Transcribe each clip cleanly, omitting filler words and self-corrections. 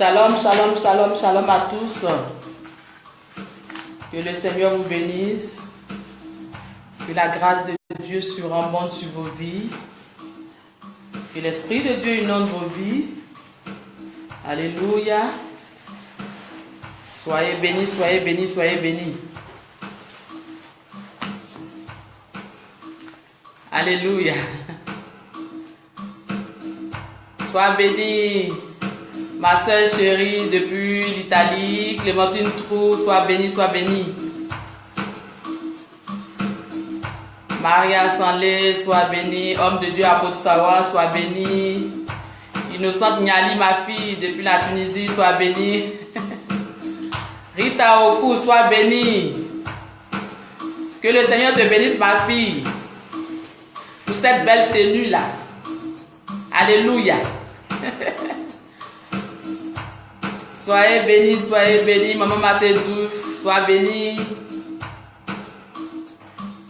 Shalom, shalom, shalom, shalom à tous. Que le Seigneur vous bénisse. Que la grâce de Dieu surabonde sur vos vies. Que l'Esprit de Dieu inonde vos vies. Alléluia. Soyez bénis, soyez bénis, soyez bénis. Alléluia. Sois bénie, ma soeur chérie depuis l'Italie, Clémentine Trou, sois bénie, sois bénie. Maria Sanlé, sois bénie. Homme de Dieu à Potsawa, sois bénie. Innocente Niali, ma fille, depuis la Tunisie, sois bénie. Rita Oku, sois bénie. Que le Seigneur te bénisse, ma fille, pour cette belle tenue là. Alléluia. Soyez bénis, maman Matedou, sois bénie.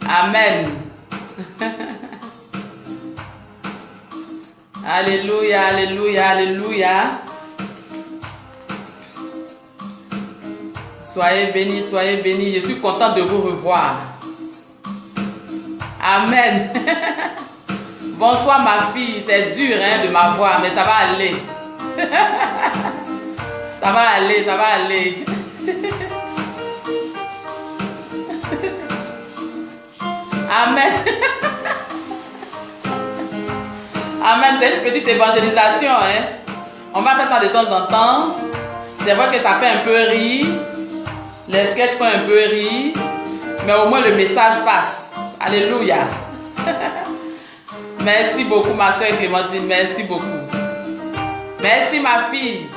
Amen. Alléluia, alléluia, alléluia. Soyez bénis, soyez bénis. Je suis contente de vous revoir. Amen. Bonsoir ma fille, c'est dur hein, de m'avoir, mais ça va aller. Ça va aller, ça va aller. Amen. Amen, c'est une petite évangélisation. Hein. On va faire ça de temps en temps. C'est vrai que ça fait un peu rire. Les sketchs font un peu rire. Mais au moins le message passe. Alléluia. Merci beaucoup ma soeur Clémentine, merci beaucoup. Merci ma fille.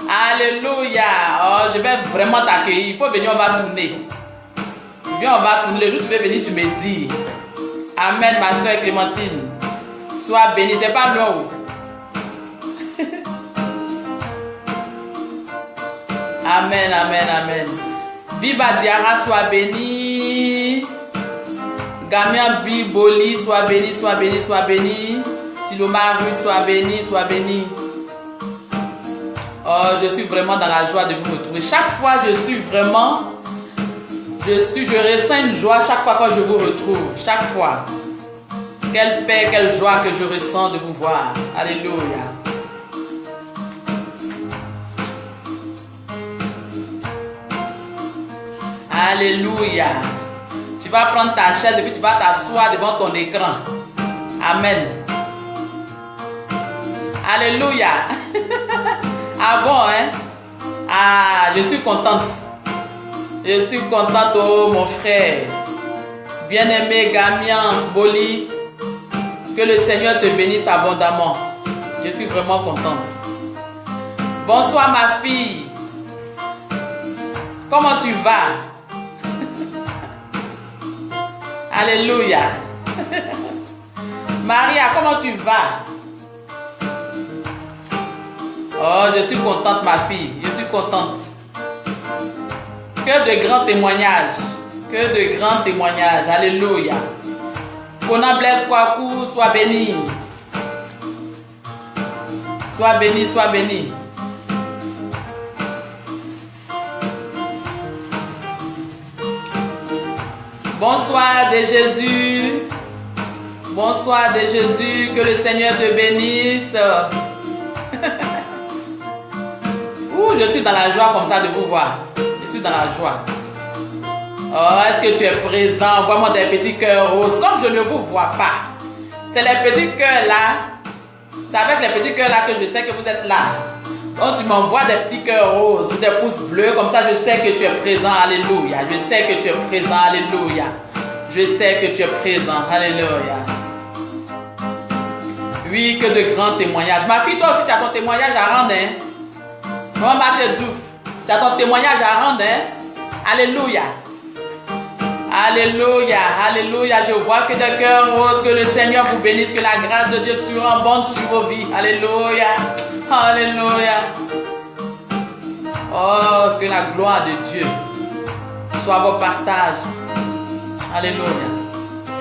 Alléluia. Oh, je vais vraiment t'accueillir. Il faut venir, on va tourner. Viens, on va tourner. Le jour où tu veux venir, tu me dis. Amen ma soeur Clémentine. Sois bénie, c'est pas long. Amen, amen, amen. Viva Diara, sois béni. Gamian Biboli, sois béni, sois béni, sois béni. Tiloma Ruth, sois béni, sois béni. Oh, je suis vraiment dans la joie de vous retrouver. Chaque fois, je ressens une joie chaque fois que je vous retrouve. Chaque fois. Quelle paix, quelle joie que je ressens de vous voir. Alléluia. Alléluia. Tu vas prendre ta chaise et puis tu vas t'asseoir devant ton écran. Amen. Alléluia. Ah bon, hein? Ah, je suis contente. Je suis contente, oh mon frère. Bien-aimé Gamian Boli. Que le Seigneur te bénisse abondamment. Je suis vraiment contente. Bonsoir ma fille. Comment tu vas? Alléluia. Maria, comment tu vas? Oh, je suis contente ma fille. Je suis contente. Que de grands témoignages. Que de grands témoignages. Alléluia. Kona Blaise Kwaku, sois béni. Sois béni, sois béni. Bonsoir de Jésus. Bonsoir de Jésus. Que le Seigneur te bénisse. Ouh, je suis dans la joie comme ça de vous voir. Je suis dans la joie. Oh, est-ce que tu es présent? Envoie-moi des petits cœurs roses. Comme je ne vous vois pas. C'est les petits cœurs là. C'est avec les petits cœurs là que je sais que vous êtes là. Donc tu m'envoies des petits cœurs roses ou des pouces bleus. Comme ça je sais que tu es présent. Alléluia. Je sais que tu es présent. Alléluia. Je sais que tu es présent. Alléluia. Oui, que de grands témoignages. Ma fille, toi aussi tu as ton témoignage à rendre. Hein? Maman Mathieu, tu as ton témoignage à rendre. Hein? Alléluia. Alléluia, alléluia. Je vois que des cœurs roses, que le Seigneur vous bénisse, que la grâce de Dieu surabonde sur vos vies. Alléluia, alléluia. Oh, que la gloire de Dieu soit vos partages. Alléluia.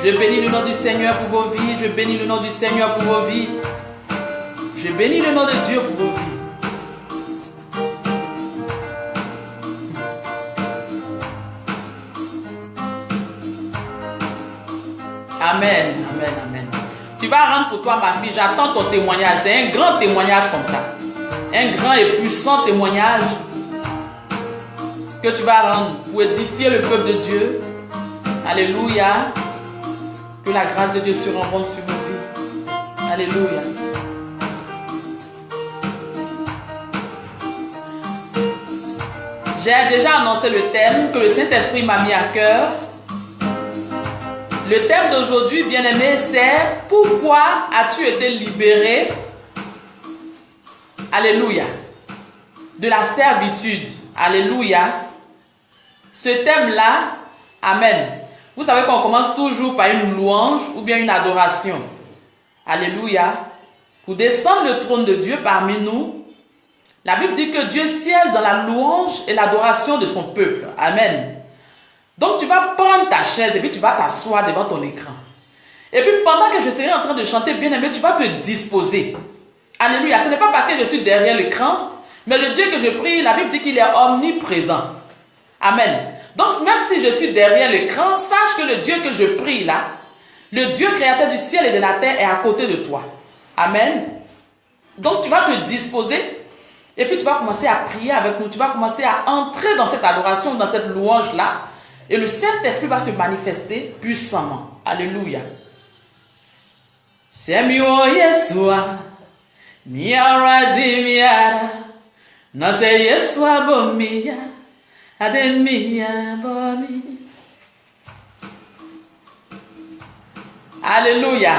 Je bénis le nom du Seigneur pour vos vies. Je bénis le nom du Seigneur pour vos vies. Je bénis le nom de Dieu pour vos vies. Amen, amen, amen. Tu vas rendre pour toi, ma fille. J'attends ton témoignage. C'est un grand témoignage comme ça. Un grand et puissant témoignage que tu vas rendre pour édifier le peuple de Dieu. Alléluia. Que la grâce de Dieu se rencontre sur nos vies. Alléluia. J'ai déjà annoncé le thème que le Saint-Esprit m'a mis à cœur. Le thème d'aujourd'hui, bien-aimé, c'est pourquoi as-tu été libéré, alléluia, de la servitude, alléluia. Ce thème-là, amen. Vous savez qu'on commence toujours par une louange ou bien une adoration, alléluia, pour descendre le trône de Dieu parmi nous. La Bible dit que Dieu siège dans la louange et l'adoration de son peuple, amen. Donc tu vas prendre ta chaise et puis tu vas t'asseoir devant ton écran. Et puis pendant que je serai en train de chanter, bien aimé, tu vas te disposer. Alléluia. Ce n'est pas parce que je suis derrière l'écran, mais le Dieu que je prie, la Bible dit qu'il est omniprésent. Amen. Donc même si je suis derrière l'écran, sache que le Dieu que je prie là, le Dieu créateur du ciel et de la terre est à côté de toi. Amen. Donc tu vas te disposer et puis tu vas commencer à prier avec nous. Tu vas commencer à entrer dans cette adoration, dans cette louange là. Et le Saint-Esprit va se manifester puissamment. Alléluia. Semio Yesua, miara di miara, nase Yesua bomia, ademia bomi. Alléluia.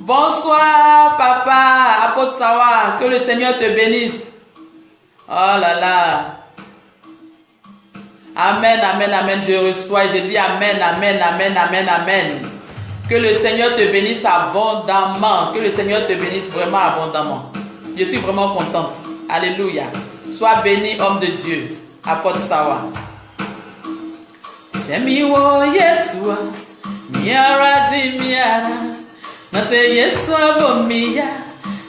Bonsoir, papa, apôtre Sawa, que le Seigneur te bénisse. Oh là là. Amen, amen, amen, je reçois et je dis amen, amen, amen, amen, amen. Que le Seigneur te bénisse abondamment, que le Seigneur te bénisse vraiment abondamment. Je suis vraiment contente. Alléluia. Sois béni, homme de Dieu. Apôtre Sawa. Semiwo Yesua, miara di miara, nase Yesua bomia,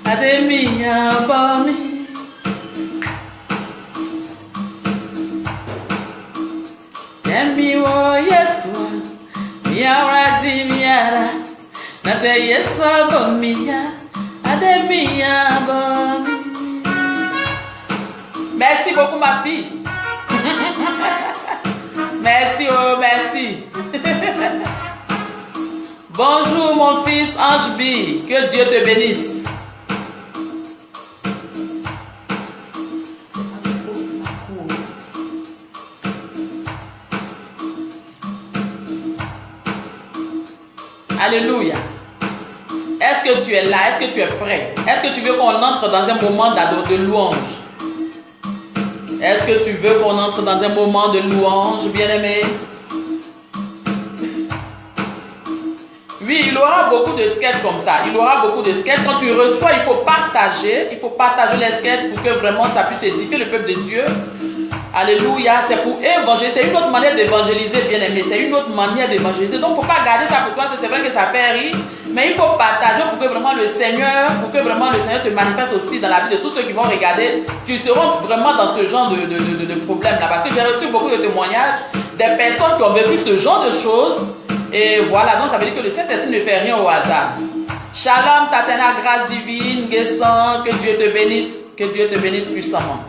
ademia bomi. Miwo Yesua, miara di miara, nase Yesua bomia, ademia bomi. Merci beaucoup ma fille. Merci, oh merci. Bonjour mon fils Ange B, que Dieu te bénisse. Alléluia. Est-ce que tu es là? Est-ce que tu es prêt? Est-ce que tu veux qu'on entre dans un moment de louange? Est-ce que tu veux qu'on entre dans un moment de louange, bien-aimé? Oui, il y aura beaucoup de sketchs comme ça. Il y aura beaucoup de sketchs. Quand tu reçois, il faut partager. Il faut partager les sketchs pour que vraiment ça puisse édifier le peuple de Dieu. Alléluia, c'est pour évangéliser. C'est une autre manière d'évangéliser, bien-aimé. C'est une autre manière d'évangéliser. Donc, il ne faut pas garder ça pour toi. C'est vrai que ça fait rire. Mais il faut partager pour que vraiment le Seigneur se manifeste aussi dans la vie de tous ceux qui vont regarder. Qui seront vraiment dans ce genre de problème-là. Parce que j'ai reçu beaucoup de témoignages des personnes qui ont vécu ce genre de choses. Et voilà, donc ça veut dire que le Saint-Esprit ne fait rien au hasard. Shalom, Tatena, grâce divine, Guessant, que Dieu te bénisse. Que Dieu te bénisse puissamment.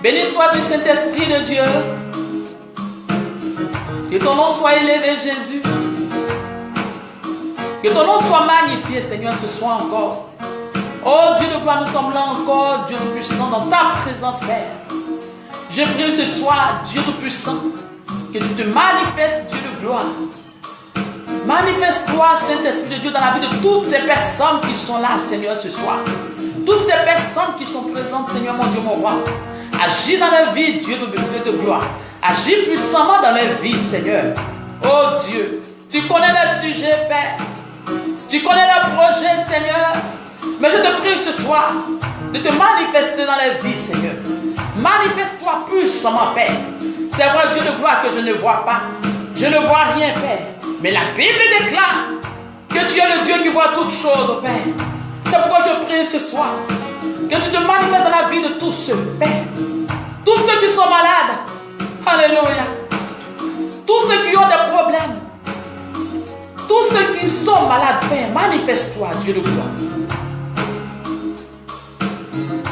Béni soit du Saint-Esprit de Dieu. Que ton nom soit élevé, Jésus. Que ton nom soit magnifié, Seigneur, ce soir encore. Oh Dieu de gloire, nous sommes là encore, Dieu Tout-Puissant, dans ta présence, Père. Je prie ce soir, Dieu Tout-Puissant, que tu te manifestes, Dieu de gloire. Manifeste-toi, Saint-Esprit de Dieu, dans la vie de toutes ces personnes qui sont là, Seigneur, ce soir. Toutes ces personnes qui sont présentes, Seigneur, mon Dieu, mon roi. Agis dans leur vie, Dieu de gloire. Agis puissamment dans les vies, Seigneur. Oh Dieu, tu connais le sujet, Père. Tu connais le projet, Seigneur. Mais je te prie ce soir de te manifester dans les vies, Seigneur. Manifeste-toi puissamment, Père. C'est vrai, Dieu de gloire, que je ne vois pas. Je ne vois rien, Père. Mais la Bible déclare que tu es le Dieu qui voit toutes choses, Père. C'est pourquoi je prie ce soir que tu te manifestes dans la vie de tous ceux, Père. Tous ceux qui sont malades. Alléluia. Tous ceux qui ont des problèmes. Tous ceux qui sont malades, Père, manifeste-toi, Dieu de gloire.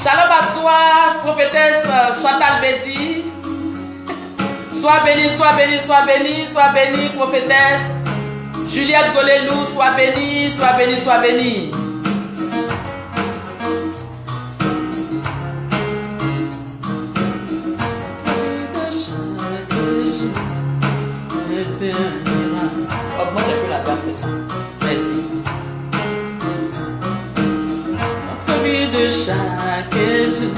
Shalom à toi, prophétesse Chantal Bédi. Sois bénie, sois bénie, sois bénie, sois bénie, prophétesse Juliette Golelou, sois bénie, sois bénie, sois bénie. Augmente un peu la basse, c'est ça. Merci. Notre vie de chaque jour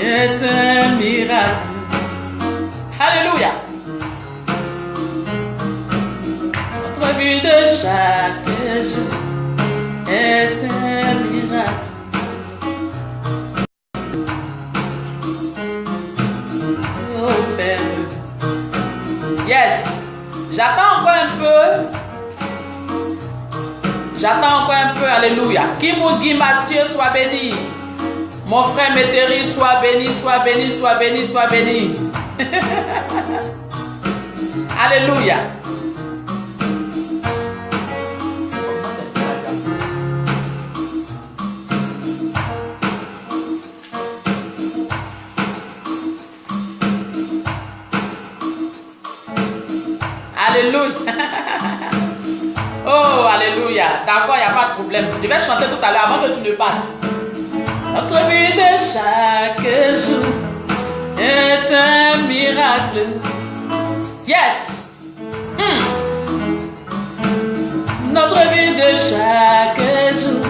est un miracle. Alléluia. Notre vie de chaque jour est un miracle. Oh Père. Yes. J'attends encore un peu. J'attends encore un peu. Alléluia. Kimougi Mathieu, sois béni. Mon frère Météri, sois béni, sois béni, sois béni, sois béni. Alléluia. Alléluia. Oh, alléluia. D'accord, il n'y a pas de problème. Je vais chanter tout à l'heure avant que tu ne passes. Notre vie de chaque jour est un miracle. Yes. Notre vie de chaque jour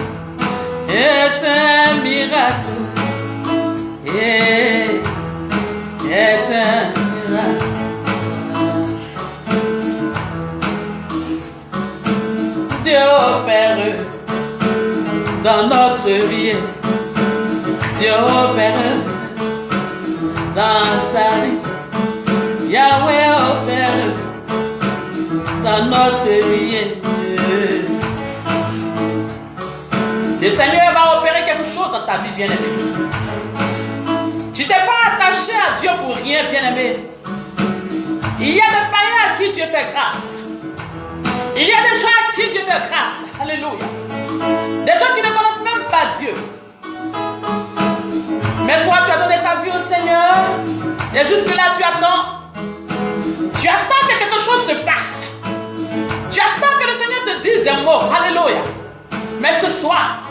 est un miracle. Est un miracle. Dieu opère dans notre vie. Dieu opère dans ta vie. Yahweh opère dans notre vie. Le Seigneur va opérer quelque chose dans ta vie, bien-aimé. Tu t'es pas attaché à Dieu pour rien, bien-aimé. Il y a des païens à qui Dieu fait grâce. Il y a des gens à qui Dieu fait grâce. Alléluia. Des gens qui ne connaissent même pas Dieu. Mais toi, tu as donné ta vie au Seigneur. Et jusque-là, tu attends. Tu attends que quelque chose se passe. Tu attends que le Seigneur te dise un mot. Alléluia. Mais ce soir,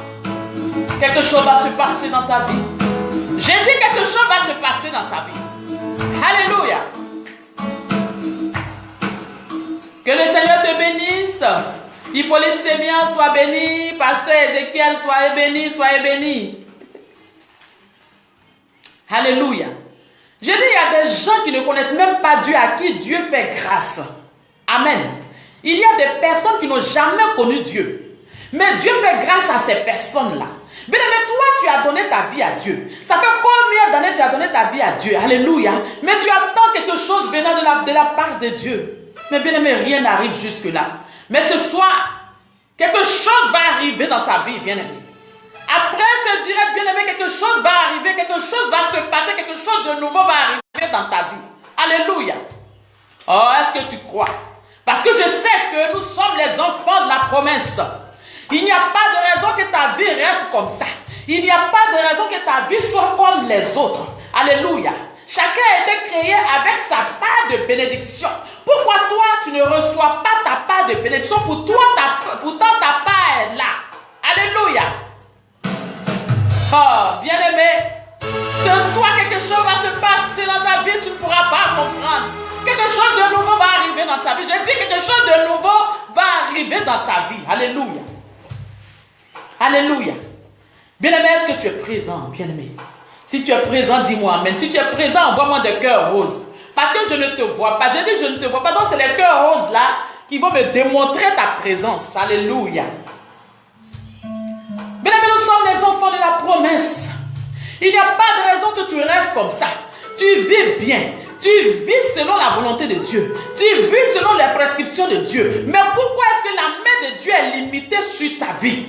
quelque chose va se passer dans ta vie. J'ai dit quelque chose va se passer dans ta vie. Alléluia. Que le Seigneur te bénisse. Hippolyte Sémian, sois béni. Pasteur Ézéchiel, soyez béni, soyez béni. Alléluia. Je dis, il y a des gens qui ne connaissent même pas Dieu, à qui Dieu fait grâce. Amen. Il y a des personnes qui n'ont jamais connu Dieu. Mais Dieu fait grâce à ces personnes-là. Bien aimé, toi, tu as donné ta vie à Dieu. Ça fait combien d'années tu as donné ta vie à Dieu? Alléluia. Mais tu attends quelque chose venant de la part de Dieu. Mais bien aimé, rien n'arrive jusque-là. Mais ce soir, quelque chose va arriver dans ta vie, bien aimé. Après ce direct, bien aimé, quelque chose va arriver, quelque chose va se passer, quelque chose de nouveau va arriver dans ta vie. Alléluia. Oh, est-ce que tu crois? Parce que je sais que nous sommes les enfants de la promesse. Il n'y a pas de raison que ta vie reste comme ça. Il n'y a pas de raison que ta vie soit comme les autres. Alléluia. Chacun a été créé avec sa part de bénédiction. Pourquoi toi, tu ne reçois pas ta part de bénédiction? Pourtant, ta part est là. Alléluia. Oh, bien-aimé, ce soir, quelque chose va se passer dans ta vie, tu ne pourras pas comprendre. Quelque chose de nouveau va arriver dans ta vie. Je dis quelque chose de nouveau va arriver dans ta vie. Alléluia. Alléluia. Bien-aimé, est-ce que tu es présent, bien-aimé? Si tu es présent, dis-moi amen. Si tu es présent, envoie-moi des cœurs roses. Parce que je ne te vois pas. Je dis je ne te vois pas. Donc c'est les cœurs roses là qui vont me démontrer ta présence. Alléluia. Bien aimés, nous sommes les enfants de la promesse. Il n'y a pas de raison que tu restes comme ça. Tu vis bien. Tu vis selon la volonté de Dieu. Tu vis selon les prescriptions de Dieu. Mais pourquoi est-ce que la main de Dieu est limitée sur ta vie?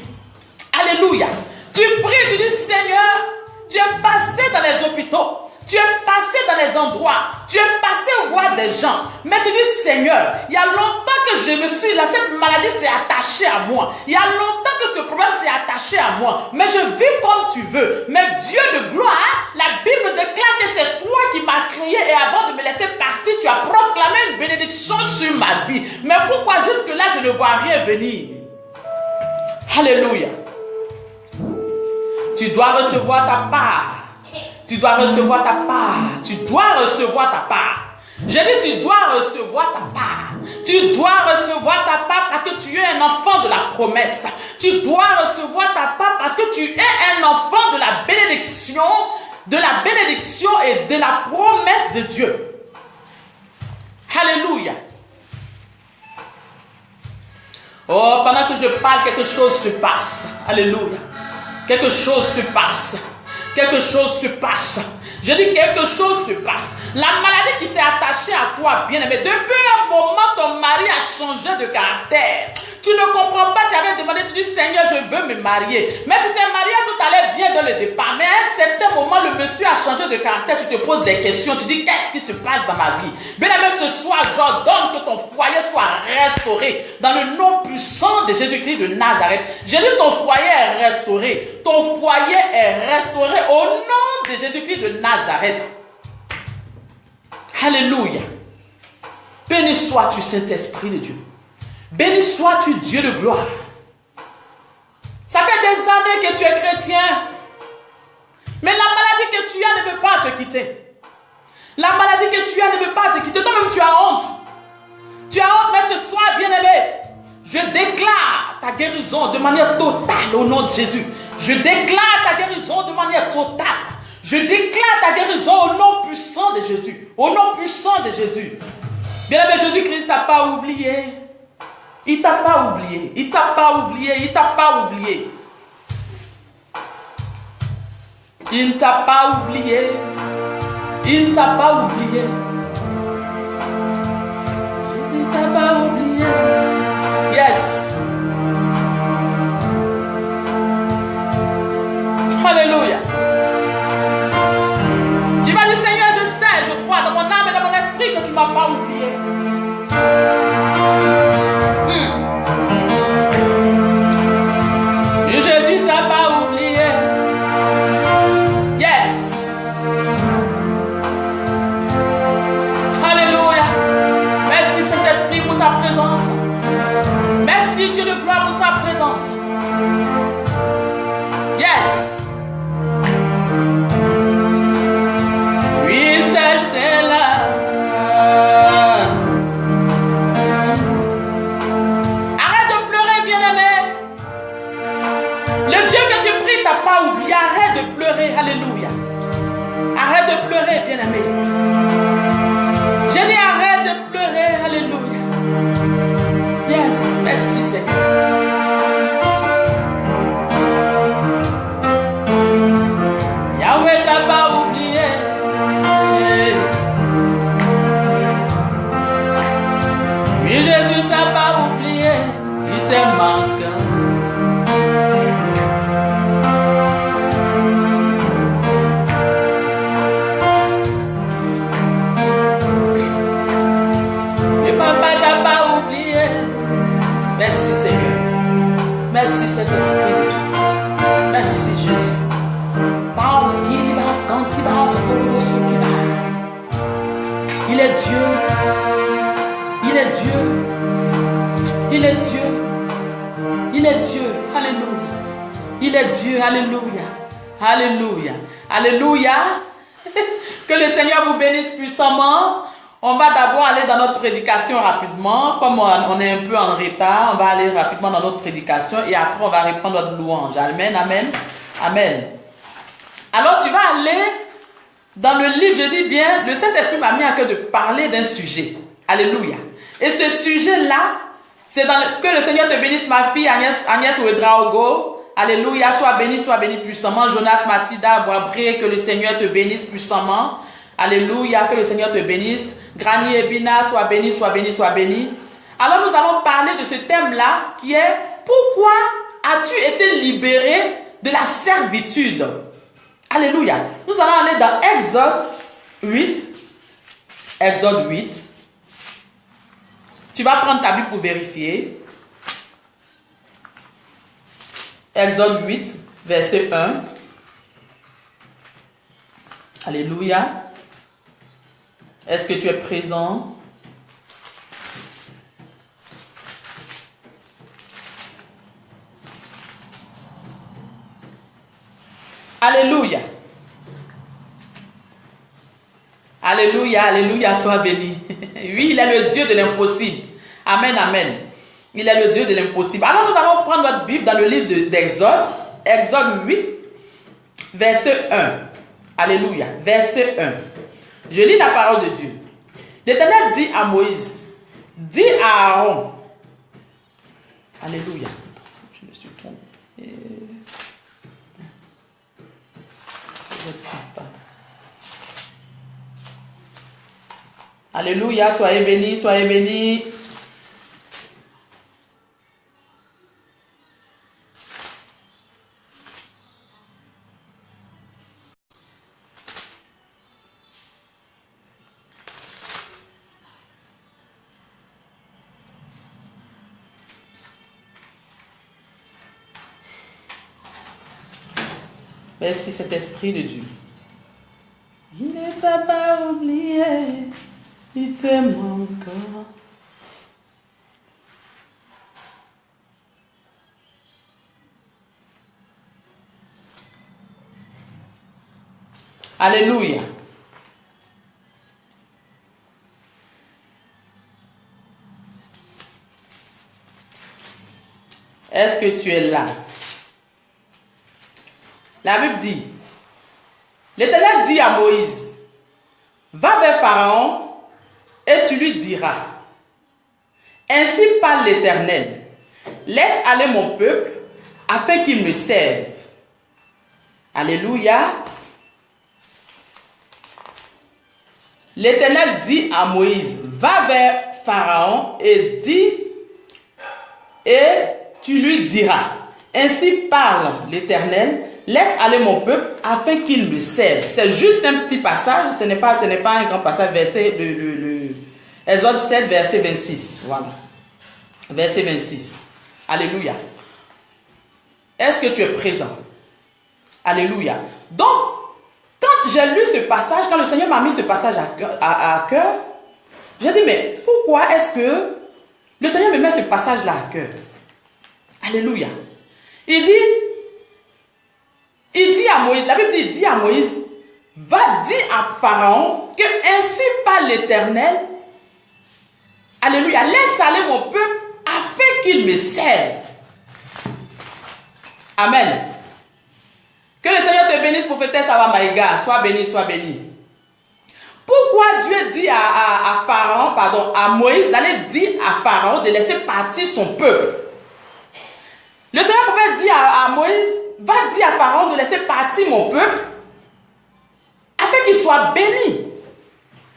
Alléluia. Tu pries, tu dis Seigneur, tu es passé dans les hôpitaux. Tu es passé dans les endroits. Tu es passé voir des gens. Mais tu dis Seigneur, il y a longtemps que je me suis là. Cette maladie s'est attachée à moi. Il y a longtemps que ce problème s'est attaché à moi. Mais je vis comme tu veux. Mais Dieu de gloire, la Bible déclare que c'est toi qui m'as créé. Et avant de me laisser partir, tu as proclamé une bénédiction sur ma vie. Mais pourquoi jusque-là, je ne vois rien venir? Alléluia. Tu dois recevoir ta part. Tu dois recevoir ta part. Tu dois recevoir ta part. J'ai dit tu dois recevoir ta part. Tu dois recevoir ta part parce que tu es un enfant de la promesse. Tu dois recevoir ta part parce que tu es un enfant de la bénédiction et de la promesse de Dieu. Alléluia. Oh, pendant que je parle, quelque chose se passe. Alléluia. Quelque chose se passe. Quelque chose se passe. Je dis quelque chose se passe. La maladie qui s'est attachée à toi, bien-aimé, depuis un moment, ton mari a changé de caractère. Tu ne comprends pas, tu avais demandé, tu dis Seigneur, je veux me marier. Mais tu t'es marié, tout allait bien dans le départ. Mais à un certain moment, le monsieur a changé de caractère. Tu te poses des questions, tu dis qu'est-ce qui se passe dans ma vie? Bien-aimé, ce soir, j'ordonne que ton foyer soit restauré dans le nom puissant de Jésus-Christ de Nazareth. J'ai dit ton foyer est restauré. Ton foyer est restauré au nom de Jésus-Christ de Nazareth. Alléluia. Béni sois-tu, Saint-Esprit de Dieu. Béni sois-tu, Dieu de gloire. Ça fait des années que tu es chrétien. Mais la maladie que tu as ne veut pas te quitter. La maladie que tu as ne veut pas te quitter. Toi-même, tu as honte. Tu as honte, mais ce soir, bien-aimé, je déclare ta guérison de manière totale au nom de Jésus. Je déclare ta guérison de manière totale. Je déclare ta guérison au nom puissant de Jésus. Au nom puissant de Jésus. Bien-aimé, Jésus-Christ t'a pas oublié. Il t'a pas oublié. Il t'a pas oublié. Il t'a pas oublié. Il ne t'a pas oublié. Il ne t'a pas oublié. Jésus t'a pas oublié. Yes. Alléluia. Tu vas dire Seigneur, je sais, je crois dans mon âme et dans mon esprit que tu ne m'as pas oublié. Et Jésus ne t'a pas oublié. Yes. Alléluia. Merci Saint-Esprit pour ta présence. Merci Dieu de gloire pour ta présence. Yes. Oui, c'est j'étais là. Arrête de pleurer, bien-aimé. Le Dieu que tu pries t'a pas oublié. Arrête de pleurer. Alléluia. Arrête de pleurer, bien-aimé. J'ai dit arrête de pleurer. Alléluia. Yes, merci Seigneur. Yahweh t'a pas oublié. Oui, Jésus t'a pas oublié. Il te manque. Et papa t'a pas oublié. Merci Seigneur. Merci Saint-Esprit de Dieu. Merci Jésus. Il est Dieu. Il est Dieu. Il est Dieu. Il est Dieu. Alléluia. Il est Dieu. Alléluia. Alléluia. Alléluia. Que le Seigneur vous bénisse puissamment. On va d'abord aller dans notre prédication rapidement. Comme on est un peu en retard, on va aller rapidement dans notre prédication et après on va reprendre notre louange. Amen. Amen. Amen. Alors tu vas aller dans le livre, je dis bien, le Saint-Esprit m'a mis à cœur de parler d'un sujet. Alléluia. Et ce sujet-là, c'est que le Seigneur te bénisse, ma fille Agnès Ouedraogo. Alléluia, sois béni puissamment. Jonas Mathilda Boabré, que le Seigneur te bénisse puissamment. Alléluia, que le Seigneur te bénisse. Grani Ebina, sois béni, sois béni, sois béni. Alors nous allons parler de ce thème-là qui est pourquoi as-tu été libéré de la servitude? Alléluia. Nous allons aller dans Exode 8. Exode 8. Tu vas prendre ta Bible pour vérifier. Exode 8, verset 1. Alléluia. Est-ce que tu es présent? Alléluia. Alléluia, alléluia, sois béni. Oui, il est le Dieu de l'impossible. Amen, amen. Il est le Dieu de l'impossible. Alors nous allons prendre notre Bible dans le livre d'Exode, Exode 8, verset 1. Alléluia, verset 1. Je lis la parole de Dieu. L'Éternel dit à Moïse, dis à Aaron. Alléluia. Je me suis trompé. Alléluia, soyez bénis, soyez bénis. Merci cet esprit de Dieu. Il ne t'a pas oublié, il t'aime encore. Alléluia. Est-ce que tu es là? La Bible dit, l'Éternel dit à Moïse, va vers Pharaon et tu lui diras, ainsi parle l'Éternel, laisse aller mon peuple afin qu'il me serve. Alléluia. L'Éternel dit à Moïse, va vers Pharaon et tu lui diras, ainsi parle l'Éternel, laisse aller mon peuple afin qu'il me serve. C'est juste un petit passage, ce n'est pas un grand passage, verset Exode 7, verset 26. Voilà. Verset 26. Alléluia. Est-ce que tu es présent? Alléluia. Donc, quand j'ai lu ce passage, quand le Seigneur m'a mis ce passage à cœur, j'ai dit, mais pourquoi est-ce que le Seigneur me met ce passage-là à cœur? Alléluia. Il dit à Moïse, la Bible dit, il dit à Moïse, va dire à Pharaon que ainsi parle l'Éternel, alléluia, laisse aller mon peuple afin qu'il me serve. Amen. Que le Seigneur te bénisse, prophétesse Awa Maïga, sois béni, sois béni. Pourquoi Dieu dit à Pharaon, pardon, à Moïse d'aller dire à Pharaon de laisser partir son peuple? Le Seigneur pouvait dire à Moïse, va dire à Pharaon de laisser partir mon peuple afin qu'il soit béni.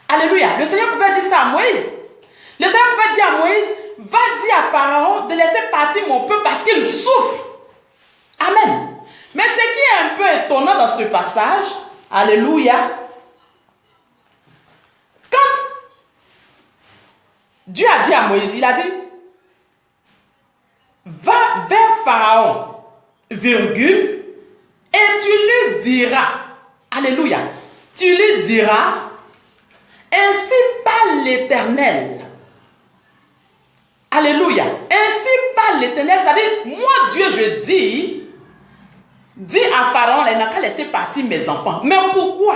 Alléluia. Le Seigneur pouvait dire ça à Moïse. Le Seigneur pouvait dire à Moïse, va dire à Pharaon de laisser partir mon peuple parce qu'il souffre. Amen. Mais ce qui est un peu étonnant dans ce passage, alléluia, quand Dieu a dit à Moïse, il a dit, va vers Pharaon, virgule, et tu lui diras, alléluia, tu lui diras, ainsi parle l'Éternel. Alléluia, ainsi parle l'Éternel, c'est-à-dire, moi Dieu je dis à Pharaon, il n'a qu'à laisser partir mes enfants. Mais pourquoi?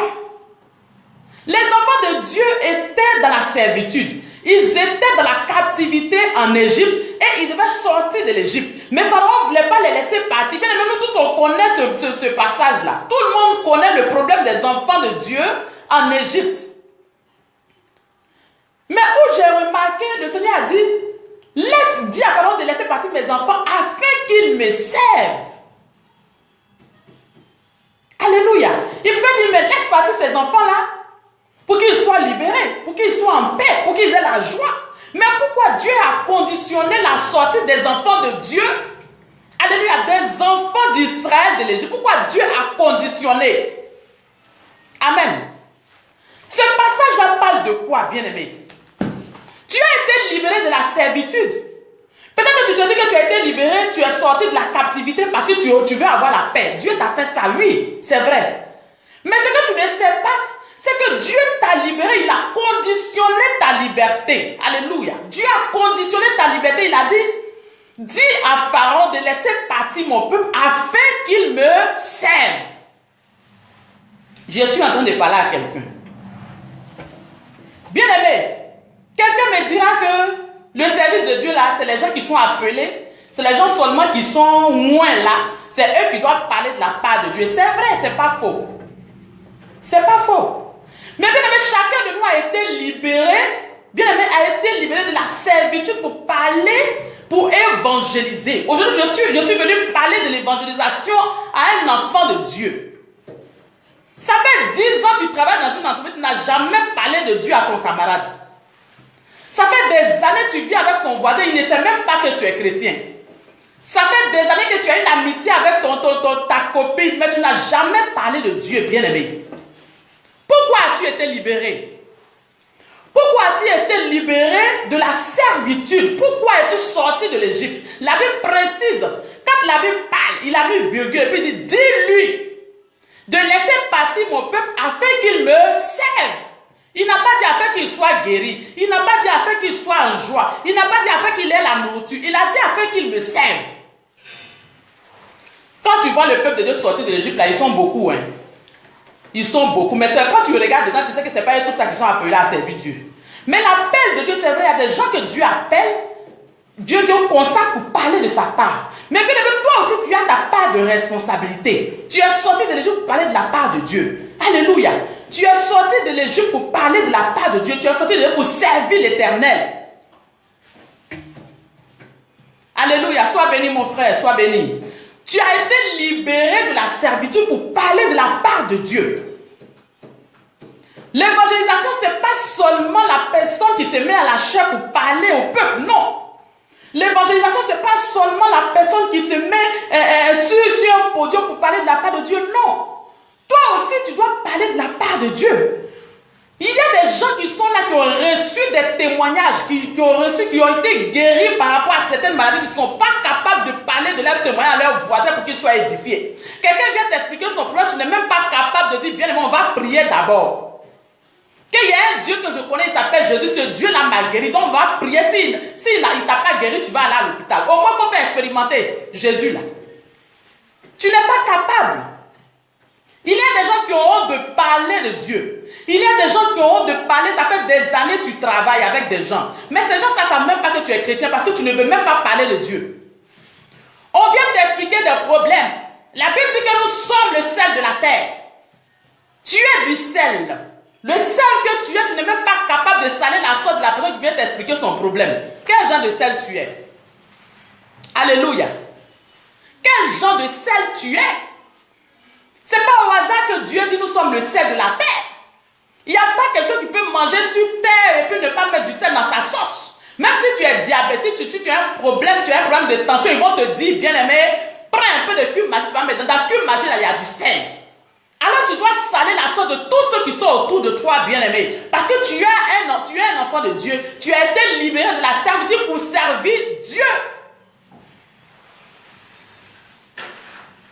Les enfants de Dieu étaient dans la servitude. Ils étaient dans la captivité en Égypte et ils devaient sortir de l'Égypte. Mais Pharaon ne voulait pas les laisser partir. Bien, nous tous on connaît ce passage-là. Tout le monde connaît le problème des enfants de Dieu en Égypte. Mais où j'ai remarqué, le Seigneur a dit, dis à Pharaon de laisser partir mes enfants afin qu'ils me servent. Alléluia. Il peut dire, mais laisse partir ces enfants-là pour qu'ils soient libérés, pour qu'ils soient en paix, pour qu'ils aient la joie. Mais pourquoi Dieu a conditionné la sortie des enfants de Dieu, alléluia, des enfants d'Israël de l'Égypte? Pourquoi Dieu a conditionné? Amen. Ce passage-là parle de quoi, bien-aimé? Tu as été libéré de la servitude. Peut-être que tu te dis que tu as été libéré, tu es sorti de la captivité parce que tu veux avoir la paix. Dieu t'a fait ça, oui, c'est vrai. Mais ce que tu ne sais pas, c'est que Dieu t'a libéré, il a conditionné ta liberté. Alléluia. Dieu a conditionné ta liberté, il a dit, dis à Pharaon de laisser partir mon peuple afin qu'il me serve. Je suis en train de parler à quelqu'un. Bien-aimé, quelqu'un me dira que le service de Dieu là, c'est les gens qui sont appelés, c'est les gens seulement qui sont moins là, c'est eux qui doivent parler de la part de Dieu. C'est vrai, c'est pas faux. C'est pas faux. Mais bien aimé, chacun de nous a été libéré, bien aimé, a été libéré de la servitude pour parler, pour évangéliser. Aujourd'hui, je suis venu parler de l'évangélisation à un enfant de Dieu. Ça fait 10 ans que tu travailles dans une entreprise, tu n'as jamais parlé de Dieu à ton camarade. Ça fait des années que tu vis avec ton voisin, il ne sait même pas que tu es chrétien. Ça fait des années que tu as une amitié avec ta copine, mais tu n'as jamais parlé de Dieu, bien-aimé. Pourquoi as-tu été libéré? Pourquoi as-tu été libéré de la servitude? Pourquoi es-tu sorti de l'Égypte? La Bible précise, quand la Bible parle, il a mis virgule, et puis il dit, dis-lui de laisser partir mon peuple afin qu'il me serve. Il n'a pas dit afin qu'il soit guéri. Il n'a pas dit afin qu'il soit en joie. Il n'a pas dit afin qu'il ait la nourriture. Il a dit afin qu'il me serve. Quand tu vois le peuple de Dieu sortir de l'Égypte, là, ils sont beaucoup. Hein. Ils sont beaucoup. Mais quand tu regardes dedans, tu sais que ce n'est pas tous ça qui sont appelés à servir Dieu. Mais l'appel de Dieu, c'est vrai, il y a des gens que Dieu appelle. Dieu consacre pour parler de sa part. Mais bien évidemment, toi aussi, tu as ta part de responsabilité. Tu es sorti de l'Égypte pour parler de la part de Dieu. Alléluia. Tu es sorti de l'Égypte pour parler de la part de Dieu. Tu es sorti de l'Égypte pour servir l'Éternel. Alléluia. Sois béni, mon frère. Sois béni. Tu as été libéré de la servitude pour parler de la part de Dieu. L'évangélisation, ce n'est pas seulement la personne qui se met à la chair pour parler au peuple. Non. L'évangélisation, ce n'est pas seulement la personne qui se met sur un podium pour parler de la part de Dieu. Non. Toi aussi, tu dois parler de la part de Dieu. Il y a des gens qui sont là, qui ont reçu des témoignages, qui ont été guéris par rapport à certaines maladies, qui ne sont pas capables de parler de leur témoignage à leurs voisins pour qu'ils soient édifiés. Quelqu'un vient t'expliquer son problème, tu n'es même pas capable de dire, bien, on va prier d'abord. Qu'il y a un Dieu que je connais, il s'appelle Jésus, ce Dieu-là m'a guéri, donc on va prier. S'il ne t'a pas guéri, tu vas aller à l'hôpital. Au moins, il faut faire expérimenter Jésus-là. Tu n'es pas capable. Il y a des gens qui ont honte de parler de Dieu. Il y a des gens qui ont honte de parler. Ça fait des années que tu travailles avec des gens. Mais ces gens ne savent même pas que tu es chrétien parce que tu ne veux même pas parler de Dieu. On vient t'expliquer des problèmes. La Bible dit que nous sommes le sel de la terre. Tu es du sel. Le sel que tu es, tu n'es même pas capable de saler la sorte de la personne qui vient t'expliquer son problème. Quel genre de sel tu es? Alléluia. Quel genre de sel tu es? Ce n'est pas au hasard que Dieu dit nous sommes le sel de la terre. Il n'y a pas quelqu'un qui peut manger sur terre et puis ne pas mettre du sel dans sa sauce. Même si tu es diabétique, tu as un problème de tension, ils vont te dire, bien aimé, prends un peu de cube magique, tu vas mettre dans ta cube magique, là, il y a du sel. Alors tu dois saler la sauce de tous ceux qui sont autour de toi, bien aimé. Parce que tu es un enfant de Dieu. Tu as été libéré de la servitude pour servir Dieu.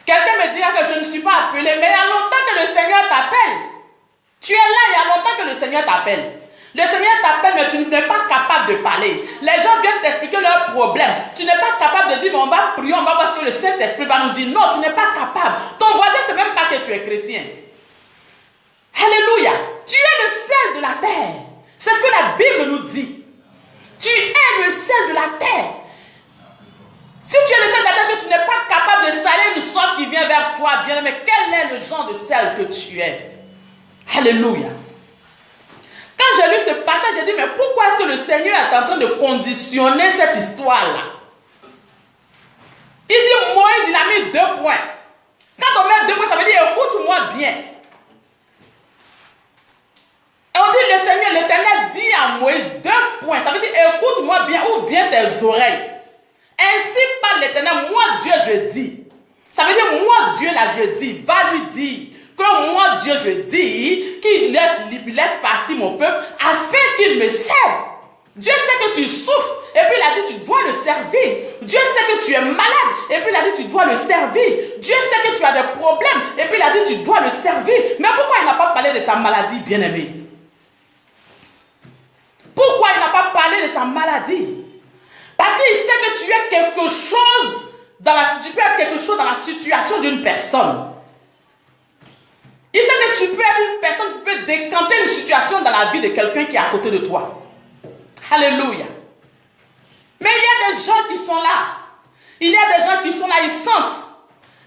Quelqu'un me dira que je ne suis pas appelé, mais il y a longtemps que le Seigneur t'appelle. Tu es là, il y a longtemps que le Seigneur t'appelle. Le Seigneur t'appelle, mais tu n'es pas capable de parler. Les gens viennent t'expliquer leurs problèmes. Tu n'es pas capable de dire, mais on va prier, on va voir ce que le Saint-Esprit va nous dire. Non, tu n'es pas capable. Ton voisin ne sait même pas que tu es chrétien. Alléluia. Tu es le sel de la terre. C'est ce que la Bible nous dit. Tu es le sel de la terre. Si tu es le sel de la terre, que tu n'es pas capable de saler une sauce qui vient vers toi, bien aimé, quel est le genre de sel que tu es? Alléluia. j'ai lu ce passage, j'ai dit, mais pourquoi est-ce que le Seigneur est en train de conditionner cette histoire-là? Il dit, Moïse, il a mis 2 points. Quand on met 2 points, ça veut dire, écoute-moi bien. Et on dit, le Seigneur, l'Éternel dit à Moïse 2 points. Ça veut dire, écoute-moi bien, ouvre bien tes oreilles. Ainsi parle l'Éternel, moi Dieu je dis. Ça veut dire, moi Dieu là je dis, va lui dire que moi Dieu je dis qu'il laisse partir mon peuple afin qu'il me serve. Dieu sait que tu souffres et puis il a dit tu dois le servir. Dieu sait que tu es malade et puis il a dit tu dois le servir. Dieu sait que tu as des problèmes et puis il a dit tu dois le servir. Mais pourquoi il n'a pas parlé de ta maladie, bien-aimé? Pourquoi il n'a pas parlé de ta maladie? Parce qu'il sait que tu es quelque chose tu peux être quelque chose dans la situation d'une personne. Il sait que tu peux être une personne qui peut décanter une situation dans la vie de quelqu'un qui est à côté de toi. Alléluia. Mais il y a des gens qui sont là. Il y a des gens qui sont là, ils sentent.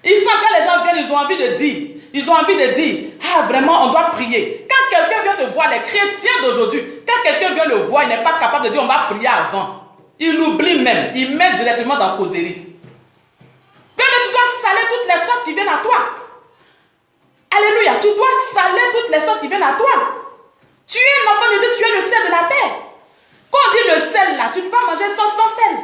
Ils sentent quand les gens viennent, ils ont envie de dire. Ils ont envie de dire, ah vraiment, on doit prier. Quand quelqu'un vient te voir, les chrétiens d'aujourd'hui, quand quelqu'un vient le voir, il n'est pas capable de dire, on va prier avant. Il oublie même. Il met directement dans la causerie. Mais tu dois saler toutes les choses qui viennent à toi. Alléluia. Tu dois saler toutes les choses qui viennent à toi. Tu es un enfant de Dieu, tu es le sel de la terre. Quand on dit le sel là, tu ne peux pas manger sans sel.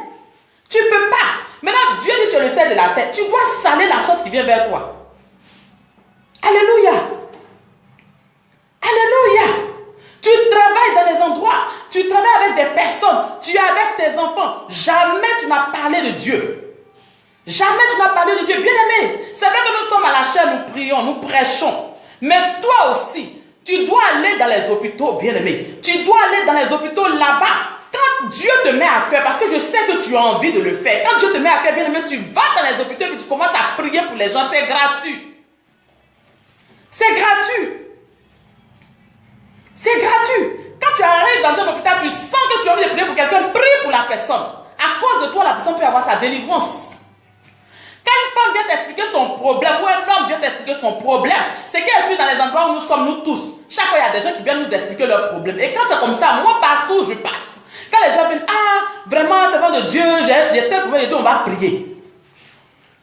Tu ne peux pas. Maintenant, Dieu dit que tu es le sel de la terre. Tu dois saler la chose qui vient vers toi. Alléluia. Alléluia. Tu travailles dans des endroits. Tu travailles avec des personnes. Tu es avec tes enfants. Jamais tu n'as parlé de Dieu. Jamais tu n'as parlé de Dieu. Bien-aimé, c'est vrai que nous sommes à la chair, nous prions, nous prêchons. Mais toi aussi, tu dois aller dans les hôpitaux, bien-aimé. Tu dois aller dans les hôpitaux là-bas. Quand Dieu te met à cœur, parce que je sais que tu as envie de le faire. Quand Dieu te met à cœur, bien-aimé, tu vas dans les hôpitaux et tu commences à prier pour les gens. C'est gratuit. C'est gratuit. C'est gratuit. Quand tu arrives dans un hôpital, tu sens que tu as envie de prier pour quelqu'un, prie pour la personne. À cause de toi, la personne peut avoir sa délivrance. Quand une femme vient t'expliquer son problème, ou un homme vient t'expliquer son problème, c'est qu'elle suit dans les endroits où nous sommes, nous tous. Chaque fois, il y a des gens qui viennent nous expliquer leurs problèmes. Et quand c'est comme ça, moi, partout, je passe. Quand les gens viennent, ah, vraiment, c'est vrai de Dieu, j'ai tel problème, je dis, on va prier.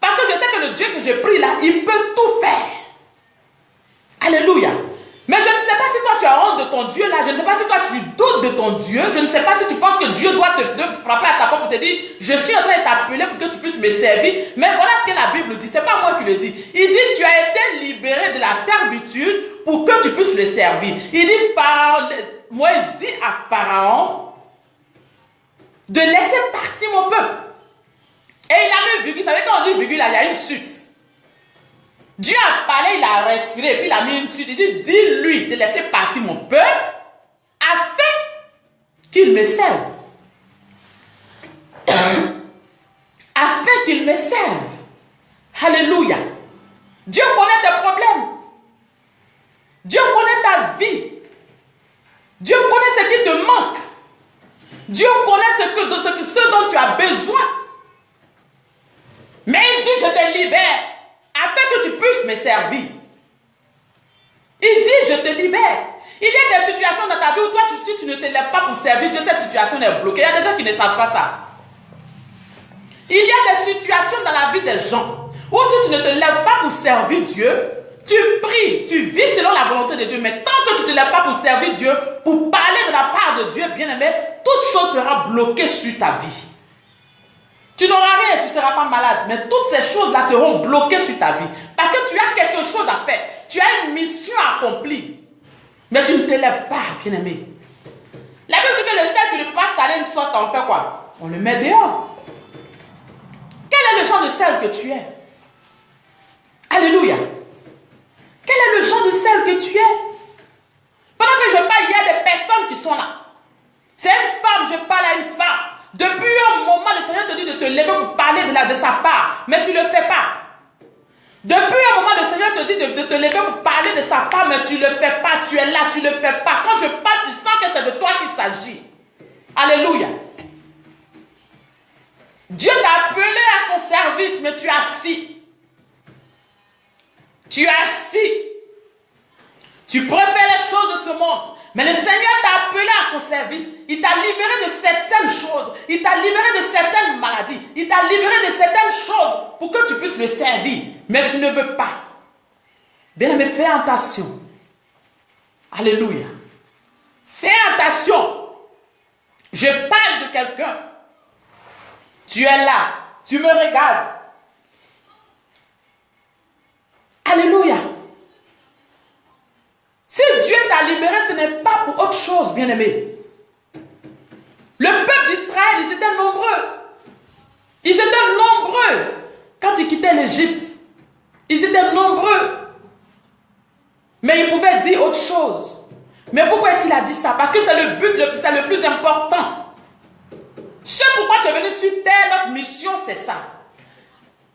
Parce que je sais que le Dieu que je prie là, il peut tout faire. Alléluia. Mais je ne sais pas si toi tu as honte de ton Dieu là, je ne sais pas si toi tu doutes de ton Dieu, je ne sais pas si tu penses que Dieu doit te frapper à ta porte pour te dire, je suis en train de t'appeler pour que tu puisses me servir. Mais voilà ce que la Bible dit, c'est pas moi qui le dis. Il dit, tu as été libéré de la servitude pour que tu puisses le servir. Il dit, Pharaon, Moïse dit à Pharaon de laisser partir mon peuple. Et il a mis virgule, vous savez quand on dit virgule là, il y a une suite. Dieu a parlé, il a respiré, et puis il a mis une suite. Il dit, dis-lui de laisser partir mon peuple afin qu'il me serve. Afin qu'il me serve. Alléluia. Dieu connaît tes problèmes. Dieu connaît ta vie. Dieu connaît ce qui te manque. Dieu connaît ce dont tu as besoin. Mais il dit, je te libère afin que tu puisses me servir. Il dit, je te libère. Il y a des situations dans ta vie où toi, si tu ne te lèves pas pour servir Dieu, cette situation est bloquée. Il y a des gens qui ne savent pas ça. Il y a des situations dans la vie des gens où si tu ne te lèves pas pour servir Dieu, tu pries, tu vis selon la volonté de Dieu. Mais tant que tu ne te lèves pas pour servir Dieu, pour parler de la part de Dieu, bien-aimé, toute chose sera bloquée sur ta vie. Tu n'auras rien, tu ne seras pas malade. Mais toutes ces choses-là seront bloquées sur ta vie. Parce que tu as quelque chose à faire. Tu as une mission à accomplir. Mais tu ne te lèves pas, bien-aimé. La Bible dit que le sel qui ne peut pas saler une sauce, on fait quoi? On le met dehors. Quel est le genre de sel que tu es? Alléluia. Quel est le genre de sel que tu es? Pendant que je parle, il y a des personnes qui sont là. C'est une femme, je parle à une femme. Depuis un moment, le Seigneur te dit de te lever pour parler de sa part, mais tu ne le fais pas. Depuis un moment, le Seigneur te dit de te lever pour parler de sa part, mais tu ne le fais pas. Tu es là, tu ne le fais pas. Quand je parle, tu sens que c'est de toi qu'il s'agit. Alléluia. Dieu t'a appelé à son service, mais tu es assis. Tu es assis. Tu préfères les choses de ce monde. Mais le Seigneur t'a appelé à son service. Il t'a libéré de certaines choses. Il t'a libéré de certaines maladies. Il t'a libéré de certaines choses pour que tu puisses le servir. Mais tu ne veux pas. Bien-aimé, fais attention. Alléluia. Fais attention. Je parle de quelqu'un. Tu es là. Tu me regardes. Alléluia. Si Dieu t'a libéré, ce n'est pas pour autre chose, bien-aimé. Le peuple d'Israël, ils étaient nombreux. Ils étaient nombreux. Quand ils quittaient l'Égypte, ils étaient nombreux. Mais ils pouvaient dire autre chose. Mais pourquoi est-ce qu'il a dit ça? Parce que c'est le but, c'est le plus important. Ce pourquoi tu es venu sur terre, notre mission, c'est ça.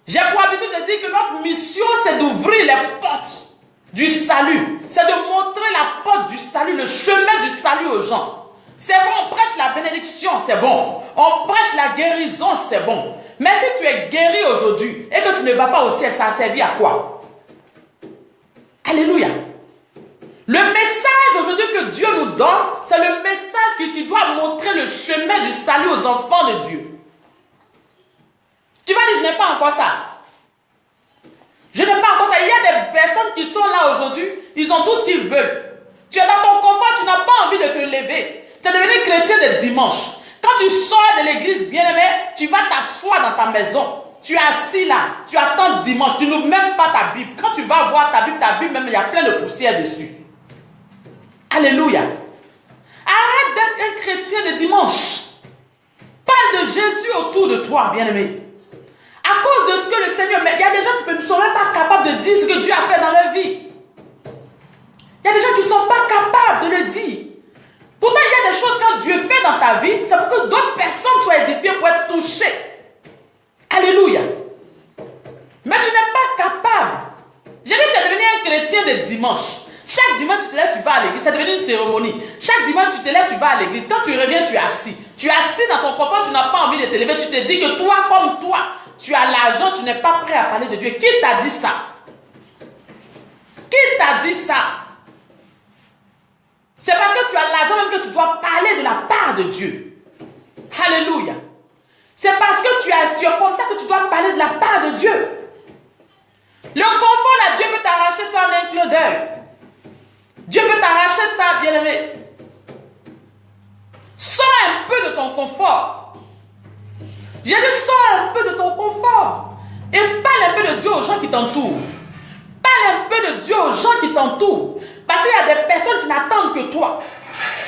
J'ai pour habitude de dire que notre mission, c'est d'ouvrir les portes du salut. C'est de montrer la porte du salut, le chemin du salut aux gens. C'est bon, on prêche la bénédiction, c'est bon. On prêche la guérison, c'est bon. Mais si tu es guéri aujourd'hui et que tu ne vas pas au ciel, ça a servi à quoi? Alléluia. Le message aujourd'hui que Dieu nous donne, c'est le message qui doit montrer le chemin du salut aux enfants de Dieu. Tu vas dire, je n'ai pas encore ça. Je n'ai pas encore ça. Il y a des personnes qui sont là aujourd'hui, ils ont tout ce qu'ils veulent. Tu es dans ton confort, tu n'as pas envie de te lever. Tu es devenu chrétien de dimanche. Quand tu sors de l'église, bien-aimé, tu vas t'asseoir dans ta maison. Tu es assis là, tu attends dimanche, tu n'ouvres même pas ta Bible. Quand tu vas voir ta Bible même, il y a plein de poussière dessus. Alléluia. Arrête d'être un chrétien de dimanche. Parle de Jésus autour de toi, bien-aimé. À cause de ce que le Seigneur... Mais il y a des gens qui ne sont même pas capables de dire ce que Dieu a fait dans leur vie. Il y a des gens qui ne sont pas capables de le dire. Pourtant, il y a des choses que Dieu fait dans ta vie, c'est pour que d'autres personnes soient édifiées pour être touchées. Alléluia. Mais tu n'es pas capable. J'ai dit que tu es devenu un chrétien de dimanche. Chaque dimanche, tu te lèves, tu vas à l'église. C'est devenu une cérémonie. Chaque dimanche, tu te lèves, tu vas à l'église. Quand tu reviens, tu es assis. Tu es assis dans ton confort, tu n'as pas envie de te lever. Tu te dis que toi, comme toi, tu as l'argent, tu n'es pas prêt à parler de Dieu. Qui t'a dit ça? Qui t'a dit ça? C'est parce que tu as l'argent même que tu dois parler de la part de Dieu. Alléluia. C'est parce que tu es comme ça que tu dois parler de la part de Dieu. Le confort là, Dieu peut t'arracher ça en un clin d'œil. Dieu peut t'arracher ça, bien-aimé. Sors un peu de ton confort. J'ai dit, sors un peu de ton confort. Et parle un peu de Dieu aux gens qui t'entourent. Parle un peu de Dieu aux gens qui t'entourent. Parce qu'il y a des personnes qui n'attendent que toi.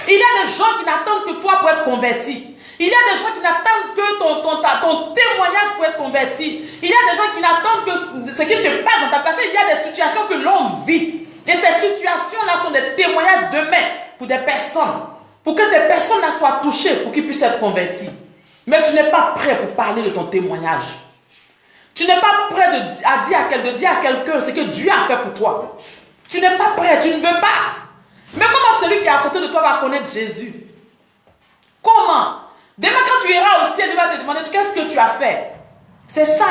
Il y a des gens qui n'attendent que toi pour être converti. Il y a des gens qui n'attendent que ton témoignage pour être converti. Il y a des gens qui n'attendent que ce qui se passe dans ta personne. Il y a des situations que l'on vit. Et ces situations-là sont des témoignages demain pour des personnes. Pour que ces personnes-là soient touchées, pour qu'ils puissent être convertis. Mais tu n'es pas prêt pour parler de ton témoignage. Tu n'es pas prêt de dire à quelqu'un ce que Dieu a fait pour toi. Tu n'es pas prêt, tu ne veux pas. Mais comment celui qui est à côté de toi va connaître Jésus? Comment? Demain quand tu iras au ciel, il va te demander qu'est-ce que tu as fait. C'est ça.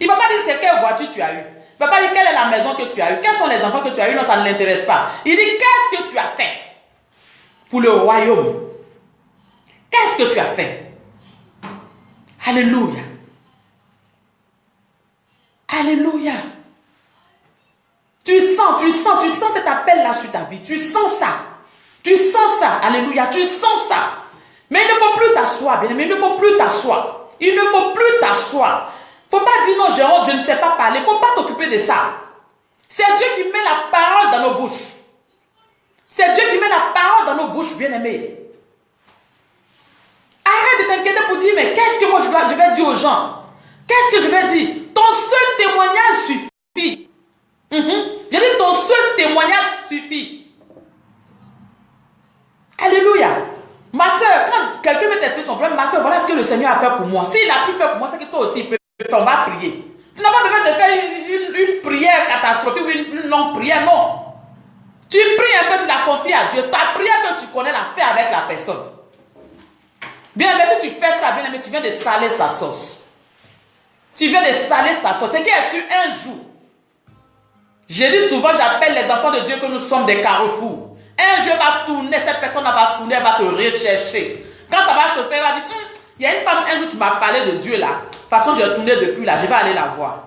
Il ne va pas dire quelle voiture tu as eue. Il ne va pas dire quelle est la maison que tu as eue. Quels sont les enfants que tu as eus. Non, ça ne l'intéresse pas. Il dit qu'est-ce que tu as fait pour le royaume. Qu'est-ce que tu as fait? Alléluia. Alléluia. Tu sens cet appel-là sur ta vie. Tu sens ça. Tu sens ça. Alléluia. Tu sens ça. Mais il ne faut plus t'asseoir, bien aimé. Il ne faut plus t'asseoir. Il ne faut plus t'asseoir. Il ne faut pas dire non, Jérôme, je ne sais pas parler. Il ne faut pas t'occuper de ça. C'est Dieu qui met la parole dans nos bouches. C'est Dieu qui met la parole dans nos bouches, bien aimé. Arrête de t'inquiéter pour dire, mais qu'est-ce que moi je vais dire aux gens? Qu'est-ce que je vais dire? Ton seul témoignage suffit. J'ai dit ton seul témoignage suffit. Alléluia. Ma soeur, quand quelqu'un veut t'expliquer son problème, ma soeur, voilà ce que le Seigneur a fait pour moi. S'il a pu faire pour moi, c'est que toi aussi, on va prier. Tu n'as pas besoin de faire une prière catastrophique ou une longue prière, non. Tu pries un peu, tu la confies à Dieu. Ta prière que tu connais, la fais avec la personne. Bien aimé, si tu fais ça, bien aimé, tu viens de saler sa sauce. Tu viens de saler sa sauce. C'est qu'il y a su un jour. J'ai dit souvent, j'appelle les enfants de Dieu que nous sommes des carrefours. Un jeu va tourner, cette personne va tourner, elle va te rechercher. Quand ça va chauffer, elle va dire, il y a une femme un jour qui m'a parlé de Dieu là. De toute façon, j'ai tourné depuis là, je vais aller la voir.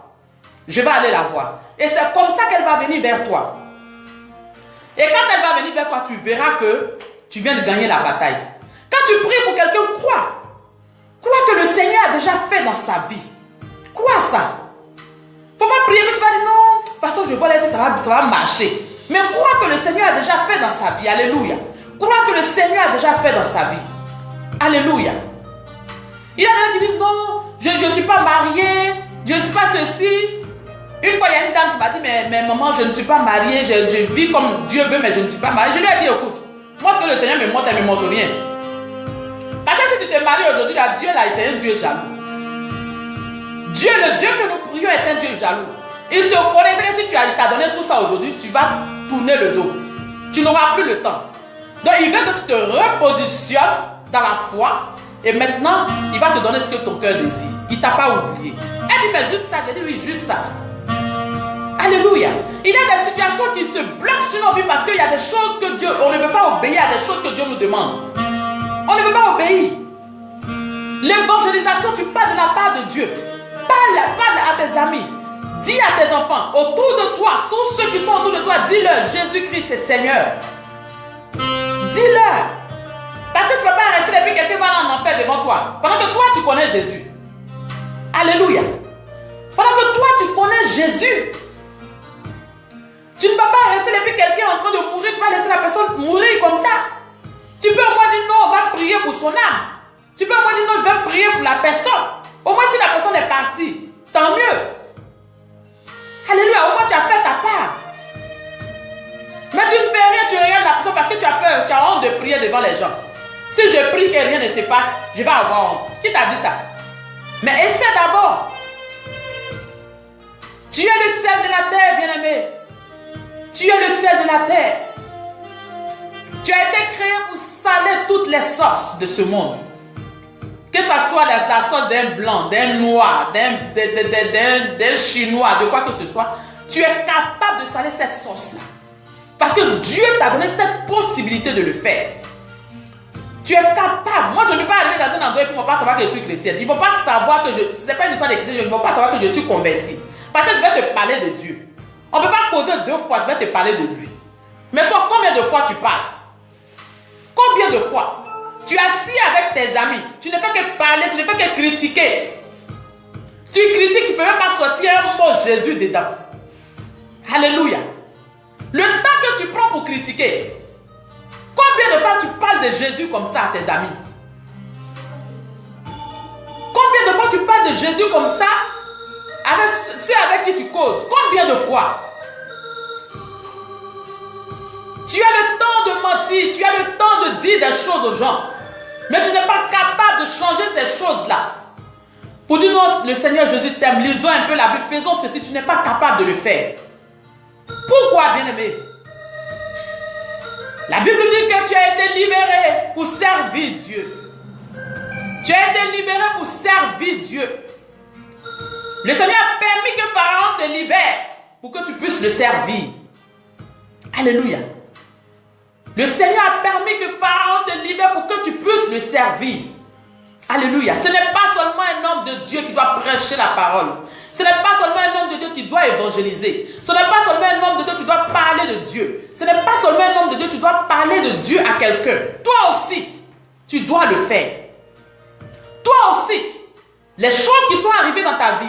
Je vais aller la voir. Et c'est comme ça qu'elle va venir vers toi. Et quand elle va venir vers toi, tu verras que tu viens de gagner la bataille. Quand tu pries pour quelqu'un, crois. Crois que le Seigneur a déjà fait dans sa vie. Crois ça. Il ne faut pas prier, mais tu vas dire non. De toute façon, je vois laisser, ça va marcher. Mais crois que le Seigneur a déjà fait dans sa vie. Alléluia. Crois que le Seigneur a déjà fait dans sa vie. Alléluia. Il y a des gens qui disent non, je ne suis pas mariée, je ne suis pas ceci. Une fois, il y a une dame qui m'a dit, mais maman, je ne suis pas mariée, je vis comme Dieu veut, mais je ne suis pas mariée. Je lui ai dit, écoute, moi, ce que le Seigneur me montre, elle ne me montre rien. Parce que si tu te maries aujourd'hui, là, Dieu, là, c'est un Dieu jaloux. Dieu, le Dieu que nous prions est un Dieu jaloux. Il te connaît, que si tu as donné tout ça aujourd'hui, tu vas tourner le dos. Tu n'auras plus le temps. Donc, il veut que tu te repositionnes dans la foi. Et maintenant, il va te donner ce que ton cœur désire. Il ne t'a pas oublié. Elle dit, mais juste ça. Elle dit, oui, juste ça. Alléluia. Il y a des situations qui se bloquent sur nos vies parce qu'il y a des choses que Dieu, on ne veut pas obéir à des choses que Dieu nous demande. On ne veut pas obéir. L'évangélisation, tu parles de la part de Dieu. Parle à tes amis. Dis à tes enfants, autour de toi, tous ceux qui sont autour de toi, dis-leur, Jésus-Christ est Seigneur. Dis-leur. Parce que tu ne vas pas rester et puis quelqu'un va en enfer devant toi. Pendant que toi, tu connais Jésus. Alléluia. Pendant que toi, tu connais Jésus. Tu ne vas pas rester et puis quelqu'un est en train de mourir, tu vas laisser la personne mourir comme ça. Tu peux au moins dire non, on va prier pour son âme. Tu peux au moins dire non, je vais prier pour la personne. Au moins si la personne est partie, tant mieux. Alléluia, au moins tu as fait ta part. Mais tu ne fais rien, tu regardes la personne parce que tu as peur, tu as honte de prier devant les gens. Si je prie que rien ne se passe, je vais avoir honte. Qui t'a dit ça? Mais essaie d'abord. Tu es le sel de la terre, bien-aimé. Tu es le sel de la terre. Tu as été créé pour saler toutes les sauces de ce monde. Que ça soit la sauce d'un blanc, d'un noir, d'un chinois, de quoi que ce soit, tu es capable de saler cette sauce-là. Parce que Dieu t'a donné cette possibilité de le faire. Tu es capable. Moi, je ne vais pas arriver dans un endroit et ils ne vont pas savoir que je suis chrétienne. Ils ne vont pas savoir que ce n'est pas une histoire de chrétien, ils ne vont pas savoir que je suis converti. Parce que je vais te parler de Dieu. On ne peut pas causer 2 fois, je vais te parler de lui. Mais toi, combien de fois tu parles? Combien de fois? Tu es assis avec tes amis, tu ne fais que parler, tu ne fais que critiquer. Tu critiques, tu ne peux même pas sortir un mot Jésus dedans. Alléluia. Le temps que tu prends pour critiquer, combien de fois tu parles de Jésus comme ça à tes amis? Combien de fois tu parles de Jésus comme ça avec ceux avec qui tu causes? Combien de fois? Tu as le temps de mentir, tu as le temps de dire des choses aux gens. Mais tu n'es pas capable de changer ces choses-là. Pour dire non, le Seigneur Jésus t'aime, lisons un peu la Bible, faisons ceci, tu n'es pas capable de le faire. Pourquoi, bien-aimé? La Bible dit que tu as été libéré pour servir Dieu. Tu as été libéré pour servir Dieu. Le Seigneur a permis que Pharaon te libère pour que tu puisses le servir. Alléluia. Le Seigneur a permis que Pharaon te libère pour que tu puisses le servir. Alléluia. Ce n'est pas seulement un homme de Dieu qui doit prêcher la parole. Ce n'est pas seulement un homme de Dieu qui doit évangéliser. Ce n'est pas seulement un homme de Dieu qui doit parler de Dieu. Ce n'est pas seulement un homme de Dieu qui doit parler de Dieu à quelqu'un. Toi aussi, tu dois le faire. Toi aussi, les choses qui sont arrivées dans ta vie,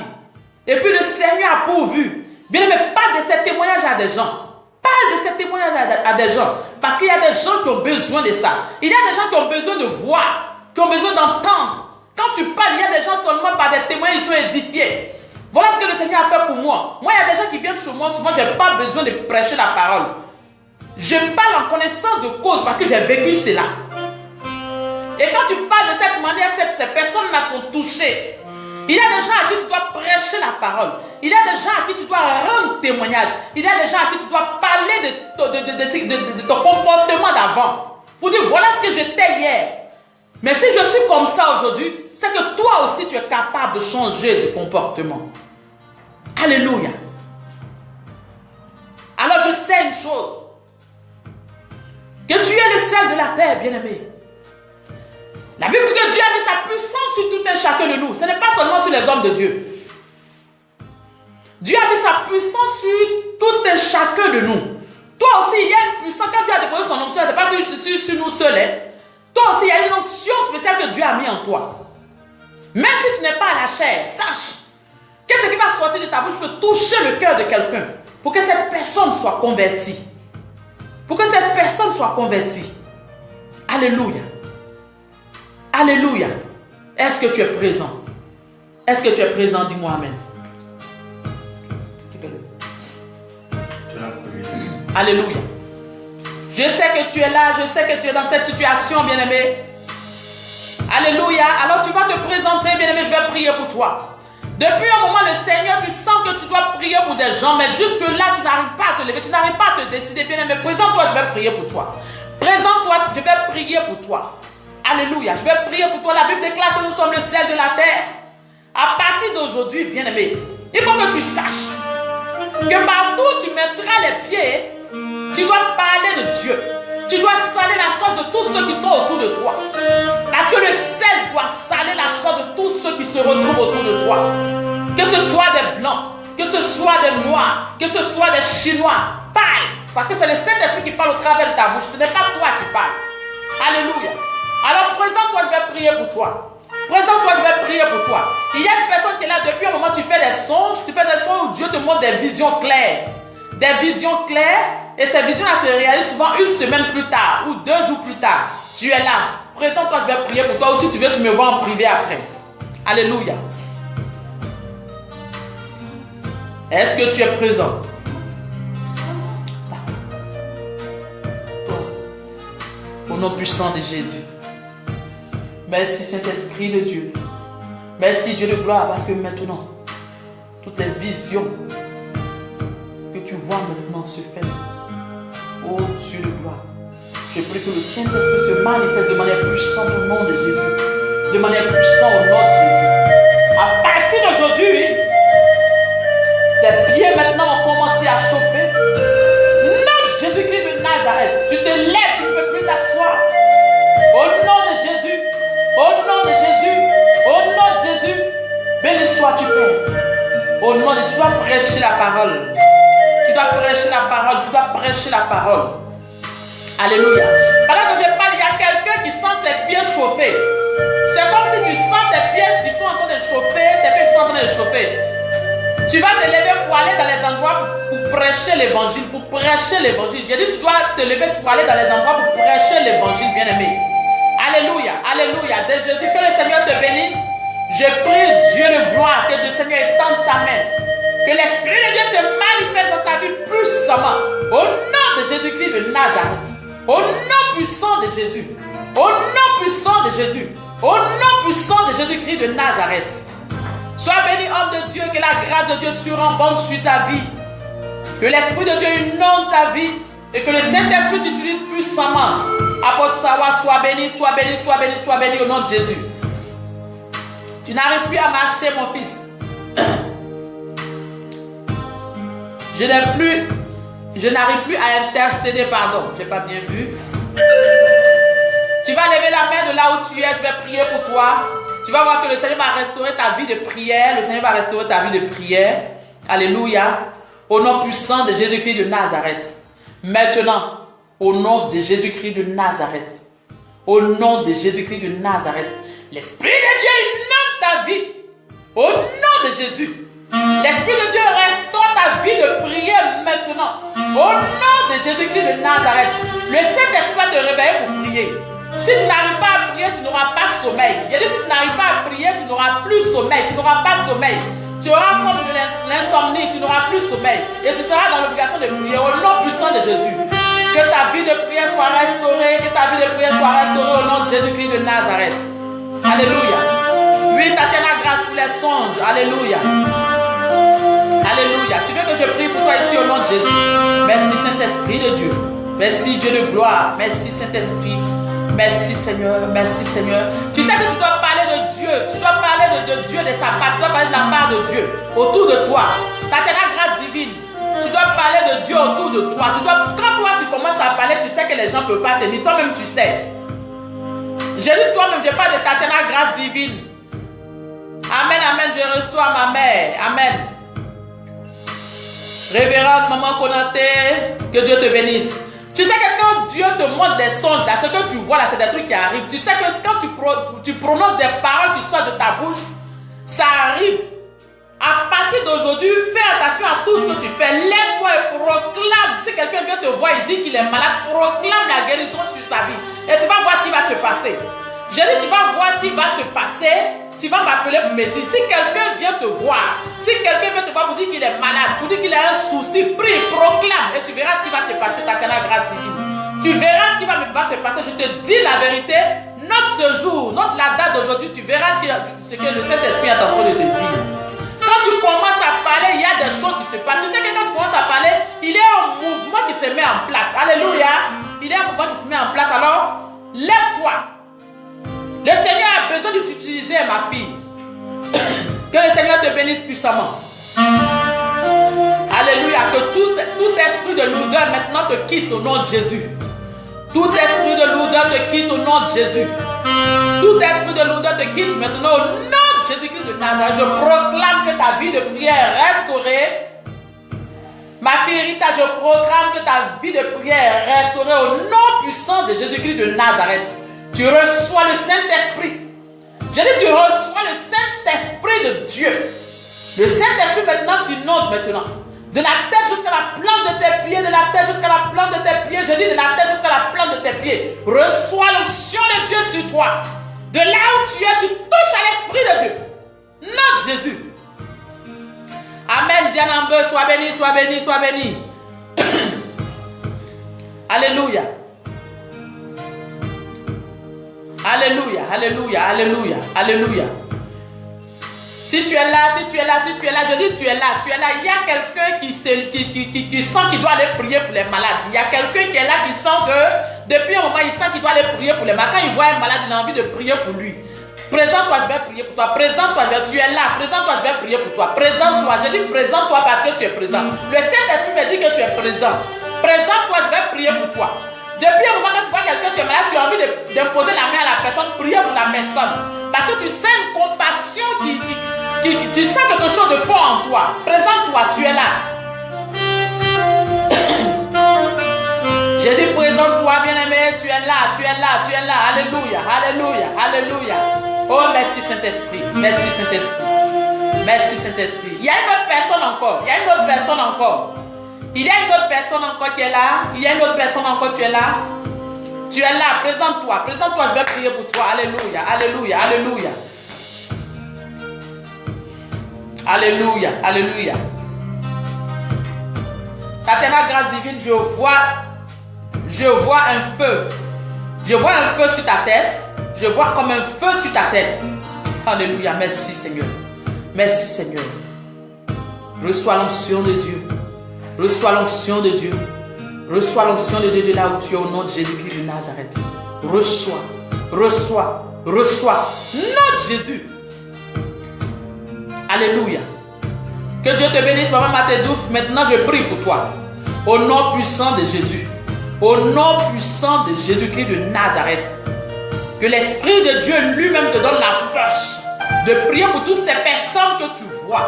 et puis le Seigneur a pourvu. Bien aimé, parle de ces témoignages à des gens. Parle de ces témoignages à des gens. Parce qu'il y a des gens qui ont besoin de ça. Il y a des gens qui ont besoin de voir, qui ont besoin d'entendre. Quand tu parles, il y a des gens seulement par des témoignages, ils sont édifiés. Voilà ce que le Seigneur a fait pour moi. Moi, il y a des gens qui viennent chez moi, souvent, je n'ai pas besoin de prêcher la parole. Je parle en connaissance de cause parce que j'ai vécu cela. Et quand tu parles de cette manière, ces personnes-là sont touchées. Il y a des gens à qui tu dois prêcher la parole. Il y a des gens à qui tu dois rendre témoignage. Il y a des gens à qui tu dois parler de ton comportement d'avant. Pour dire, voilà ce que j'étais hier. Mais si je suis comme ça aujourd'hui, c'est que toi aussi tu es capable de changer de comportement. Alléluia. Alors je sais une chose. la terre, bien-aimé. La Bible dit que Dieu a mis sa puissance sur tout un chacun de nous. Ce n'est pas seulement sur les hommes de Dieu. Dieu a mis sa puissance sur tout un chacun de nous. Toi aussi, il y a une puissance. Quand Dieu a déposé son onction, ce n'est pas sur nous seuls. Hein. Toi aussi, il y a une onction spéciale que Dieu a mis en toi. Même si tu n'es pas à la chair, sache que ce qui va sortir de ta bouche peut toucher le cœur de quelqu'un pour que cette personne soit convertie. Pour que cette personne soit convertie. Alléluia. Alléluia. Est-ce que tu es présent? Est-ce que tu es présent? Dis-moi amen. Alléluia. Je sais que tu es là, je sais que tu es dans cette situation, bien-aimé. Alléluia. Alors tu vas te présenter, bien-aimé, je vais prier pour toi. Depuis un moment, le Seigneur, tu sens que tu dois prier pour des gens, mais jusque-là, tu n'arrives pas à te lever, tu n'arrives pas à te décider, bien-aimé. Présente-toi, je vais prier pour toi. Présente-toi, je vais prier pour toi. Alléluia. Je vais prier pour toi. La Bible déclare que nous sommes le ciel de la terre. À partir d'aujourd'hui, bien-aimé, il faut que tu saches que partout où tu mettras les pieds, tu dois parler de Dieu. Tu dois saler la sauce de tous ceux qui sont autour de toi. Parce que le sel doit saler la sauce de tous ceux qui se retrouvent autour de toi. Que ce soit des blancs, que ce soit des noirs, que ce soit des chinois. Parle. Parce que c'est le Saint-Esprit qui parle au travers de ta bouche. Ce n'est pas toi qui parles. Alléluia. Alors présente-toi, je vais prier pour toi. Présente-toi, je vais prier pour toi. Il y a une personne qui est là depuis un moment, tu fais des songes où Dieu te montre des visions claires. Des visions claires, et ces visions-là se réalisent souvent une semaine plus tard ou 2 jours plus tard. Tu es là. Présente-toi, je vais prier pour toi. Ou si tu veux, tu me vois en privé après. Alléluia. Est-ce que tu es présent? Toi. Au nom puissant de Jésus. Merci Saint-Esprit de Dieu. Merci Dieu de gloire parce que maintenant, toutes les visions que tu vois maintenant se faire. Oh Dieu de gloire. Je prie que le Saint-Esprit se manifeste de manière puissante au nom de Jésus. De manière puissante au nom de Jésus. À partir d'aujourd'hui, tes pieds maintenant ont commencé à chauffer. Nom de Jésus-Christ de Nazareth. Tu te lèves, tu ne peux plus t'asseoir. Au nom de Jésus. Au nom de Jésus, au nom de Jésus, béni sois-tu, Père. Au nom de Jésus, tu dois prêcher la parole. Tu dois prêcher la parole, tu dois prêcher la parole. Alléluia. Pendant que je parle, il y a quelqu'un qui sent ses pieds chauffer. C'est comme si tu sens tes pieds qui sont en train de chauffer, tes pieds qui sont en train de chauffer. Tu vas te lever pour aller dans les endroits pour prêcher l'évangile, pour prêcher l'évangile. J'ai dit, tu dois te lever pour aller dans les endroits pour prêcher l'évangile, bien-aimé. Alléluia, alléluia. De Jésus, que le Seigneur te bénisse. Je prie Dieu de gloire, que le Seigneur étende sa main. Que l'Esprit de Dieu se manifeste dans ta vie puissamment. Au nom de Jésus-Christ de Nazareth. Au nom puissant de Jésus. Au nom puissant de Jésus. Au nom puissant de Jésus-Christ de Nazareth. Sois béni, homme de Dieu, que la grâce de Dieu surabonde sur ta vie. Que l'Esprit de Dieu inonde ta vie. Et que le Saint-Esprit t'utilise puissamment. Apôtre Sawa, sois béni, sois béni, sois béni, sois béni au nom de Jésus. Tu n'arrives plus à marcher, mon fils. Je n'arrive plus à intercéder, pardon. Je n'ai pas bien vu. Tu vas lever la main de là où tu es, je vais prier pour toi. Tu vas voir que le Seigneur va restaurer ta vie de prière. Le Seigneur va restaurer ta vie de prière. Alléluia. Au nom puissant de Jésus-Christ de Nazareth. Maintenant, au nom de Jésus-Christ de Nazareth. Au nom de Jésus-Christ de Nazareth. L'Esprit de Dieu inonde ta vie. Au nom de Jésus. L'Esprit de Dieu restaure ta vie de prière maintenant. Au nom de Jésus-Christ de Nazareth. Le Saint-Esprit va te réveiller pour prier. Si tu n'arrives pas à prier, tu n'auras pas sommeil. Il dit, si tu n'arrives pas à prier, tu n'auras plus sommeil. Tu n'auras pas sommeil. Tu auras comme de l'insomnie, tu n'auras plus sommeil. Et tu seras dans l'obligation de prier au nom puissant de Jésus. Que ta vie de prière soit restaurée. Que ta vie de prière soit restaurée au nom de Jésus-Christ de Nazareth. Alléluia. Oui, Tatiana, grâce pour les songes. Alléluia. Alléluia. Tu veux que je prie pour toi ici au nom de Jésus. Merci Saint-Esprit de Dieu. Merci Dieu de gloire. Merci Saint-Esprit. Merci Seigneur, merci Seigneur. Tu sais que tu dois parler de Dieu. Tu dois parler de Dieu, de sa part. Tu dois parler de la part de Dieu autour de toi. Tatiana, grâce divine. Tu dois parler de Dieu autour de toi. Quand toi tu commences à parler, tu sais que les gens ne peuvent pas tenir. Toi-même tu sais. J'ai dit toi-même, je parle de Tatiana grâce divine. Amen, amen, je reçois ma mère. Amen. Révérende maman Konaté, que Dieu te bénisse. Tu sais que quand Dieu te montre des songes, là, ce que tu vois là, c'est des trucs qui arrivent. Tu sais que quand tu prononces des paroles qui sortent de ta bouche, ça arrive. À partir d'aujourd'hui, fais attention à tout ce que tu fais. Lève-toi et proclame. Si quelqu'un vient te voir et dit qu'il est malade, proclame la guérison sur sa vie. Et tu vas voir ce qui va se passer. Je dis, tu vas voir ce qui va se passer. Tu vas m'appeler pour me dire. Si quelqu'un vient te voir, si quelqu'un vient te voir pour dire qu'il est malade, pour dire qu'il a un souci, prie, proclame. Et tu verras ce qui va se passer, Tatiana grâce divine. Tu verras ce qui va se passer. Je te dis la vérité. Note ce jour, note la date d'aujourd'hui. Tu verras ce que le Saint-Esprit est en train de te dire. Quand tu commences à parler, il y a des choses qui se passent. Tu sais que quand tu commences à parler, il y a un mouvement qui se met en place. Alléluia. Il y a un mouvement qui se met en place. Alors, lève-toi. Le Seigneur a besoin de t'utiliser, ma fille. Que le Seigneur te bénisse puissamment. Alléluia. Que tout esprit de lourdeur maintenant te quitte au nom de Jésus. Tout esprit de lourdeur te quitte au nom de Jésus. Tout esprit de lourdeur te quitte maintenant au nom de Jésus-Christ de Nazareth. Je proclame que ta vie de prière est restaurée. Ma fille Rita, je proclame que ta vie de prière est restaurée au nom puissant de Jésus-Christ de Nazareth. Tu reçois le Saint-Esprit. Je dis, tu reçois le Saint-Esprit de Dieu. Le Saint-Esprit maintenant, tu inondes maintenant. De la tête jusqu'à la plante de tes pieds, de la tête jusqu'à la plante de tes pieds. Je dis de la tête jusqu'à la plante de tes pieds. Reçois l'onction de Dieu sur toi. De là où tu es, tu touches à l'Esprit de Dieu. Nom de Jésus. Amen. Diane Amber, sois béni, sois béni, sois béni. Alléluia. Alléluia, alléluia, alléluia, alléluia. Si tu es là, si tu es là, si tu es là, je dis tu es là, tu es là. Il y a quelqu'un qui sent qu'il doit aller prier pour les malades. Il y a quelqu'un qui est là qui sent que depuis un moment, il sent qu'il doit aller prier pour les malades. Quand il voit un malade, il a envie de prier pour lui. Présente-toi, je vais prier pour toi. Présente-toi, tu es là. Présente-toi, je vais prier pour toi. Présente-toi, je dis présente-toi parce que tu es présent. Le Saint-Esprit me dit que tu es présent. Présente-toi, je vais prier pour toi. Depuis un moment, quand tu vois quelqu'un, tu es malade, tu as envie d'imposer la main à la personne, prier pour la personne. Parce que tu sens une compassion tu sens quelque chose de fort en toi. Présente-toi, tu es là. J'ai dit présente-toi, bien-aimé, tu es là, tu es là, tu es là. Alléluia, alléluia, alléluia. Oh, merci Saint-Esprit, merci Saint-Esprit. Merci Saint-Esprit. Il y a une autre personne encore, il y a une autre personne encore. Il y a une autre personne encore qui est là. Il y a une autre personne encore qui est là. Tu es là, présente-toi. Présente-toi, je vais prier pour toi. Alléluia, alléluia, alléluia. Alléluia, alléluia. Tatiana grâce divine, je vois un feu. Je vois un feu sur ta tête. Je vois comme un feu sur ta tête. Alléluia, merci Seigneur. Merci Seigneur. Reçois l'onction de Dieu. Reçois l'onction de Dieu. Reçois l'onction de Dieu de là où tu es au nom de Jésus-Christ de Nazareth. Reçois, reçois, reçois. Nom de Jésus. Alléluia. Que Dieu te bénisse, maman Matédouf. Maintenant, je prie pour toi. Au nom puissant de Jésus. Au nom puissant de Jésus-Christ de Nazareth. Que l'Esprit de Dieu lui-même te donne la force de prier pour toutes ces personnes que tu vois.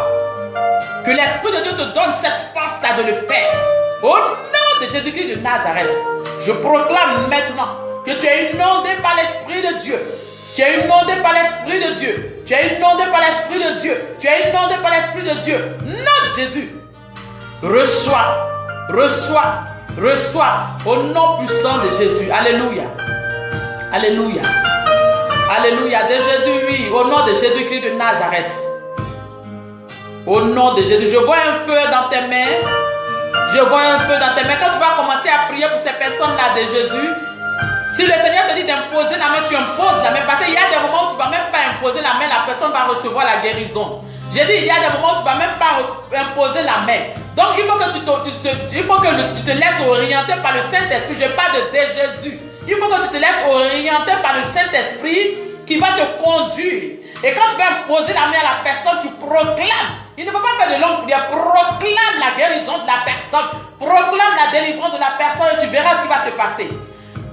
Que l'Esprit de Dieu te donne cette force-là de le faire. Au nom de Jésus-Christ de Nazareth, je proclame maintenant que tu es inondé par l'Esprit de Dieu. Tu es inondé par l'Esprit de Dieu. Tu es inondé par l'Esprit de Dieu. Tu es inondé par l'Esprit de Dieu. Nom de Jésus. Reçois, reçois, reçois au nom puissant de Jésus. Alléluia. Alléluia. Alléluia. De Jésus, oui. Au nom de Jésus-Christ de Nazareth. Au nom de Jésus. Je vois un feu dans tes mains. Je vois un feu dans tes mains. Quand tu vas commencer à prier pour ces personnes-là de Jésus, si le Seigneur te dit d'imposer la main, tu imposes la main. Parce qu'il y a des moments où tu ne vas même pas imposer la main, la personne va recevoir la guérison. J'ai dit, il y a des moments où tu ne vas même pas imposer la main. Donc, il faut que tu te laisses orienter par le Saint-Esprit. Je parle de Jésus. Il faut que tu te laisses orienter par le Saint-Esprit qui va te conduire. Et quand tu vas imposer la main à la personne, tu proclames. Il ne faut pas faire de longues prières, proclame la guérison de la personne, proclame la délivrance de la personne et tu verras ce qui va se passer.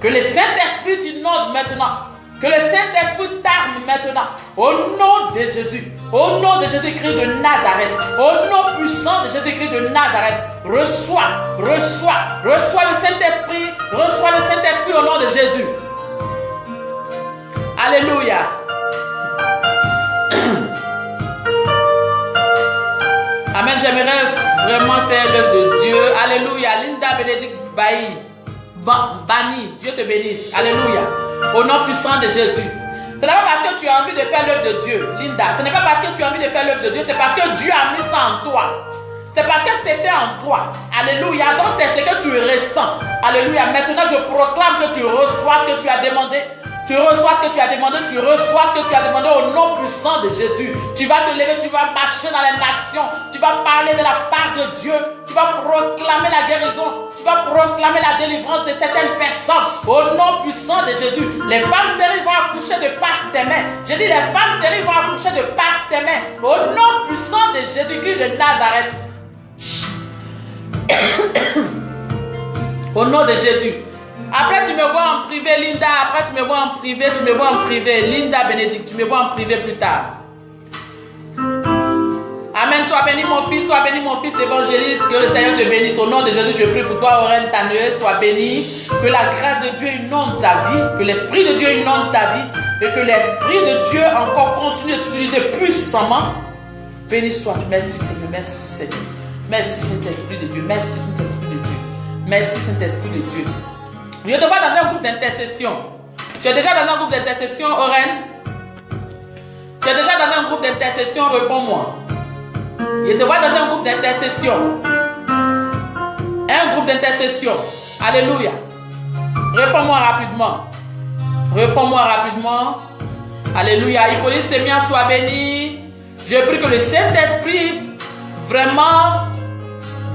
Que le Saint-Esprit t'inonde maintenant. Que le Saint-Esprit t'arme maintenant. Au nom de Jésus. Au nom de Jésus-Christ de Nazareth. Au nom puissant de Jésus-Christ de Nazareth. Reçois le Saint-Esprit. Reçois le Saint-Esprit au nom de Jésus. Alléluia. Amen. J'aimerais vraiment faire l'œuvre de Dieu. Alléluia. Linda Bénédicte Bailly. Bani, Dieu te bénisse. Alléluia. Au nom puissant de Jésus. Ce n'est pas parce que tu as envie de faire l'œuvre de Dieu, Linda. Ce n'est pas parce que tu as envie de faire l'œuvre de Dieu. C'est parce que Dieu a mis ça en toi. C'est parce que c'était en toi. Alléluia. Donc c'est ce que tu ressens. Alléluia. Maintenant je proclame que tu reçois ce que tu as demandé. Tu reçois ce que tu as demandé, tu reçois ce que tu as demandé au nom puissant de Jésus. Tu vas te lever, tu vas marcher dans les nations, tu vas parler de la part de Dieu, tu vas proclamer la guérison, tu vas proclamer la délivrance de certaines personnes au nom puissant de Jésus. Les femmes stériles vont accoucher de par tes mains. Je dis les femmes stériles vont accoucher de par tes mains au nom puissant de Jésus-Christ de Nazareth. Au nom de Jésus. Après, tu me vois en privé, Linda. Après, tu me vois en privé, Linda Bénédicte, tu me vois en privé plus tard. Amen. Sois béni, mon fils évangéliste. Que le Seigneur te bénisse. Au nom de Jésus, je prie pour toi, Aurène Tanuel. Sois béni. Que la grâce de Dieu inonde ta vie. Que l'Esprit de Dieu inonde ta vie. Et que l'Esprit de Dieu encore continue de t'utiliser puissamment. Béni sois. Merci, Seigneur. Merci, Seigneur. Merci, Saint-Esprit de Dieu. Merci, Saint-Esprit de Dieu. Merci, Saint-Esprit de Dieu. Je te vois dans un groupe d'intercession. Tu es déjà dans un groupe d'intercession, Oren? Tu es déjà dans un groupe d'intercession, réponds-moi. Je te vois dans un groupe d'intercession. Un groupe d'intercession. Alléluia. Réponds-moi rapidement. Réponds-moi rapidement. Alléluia. Hippolyte Sémien, sois béni. Je prie que le Saint-Esprit vraiment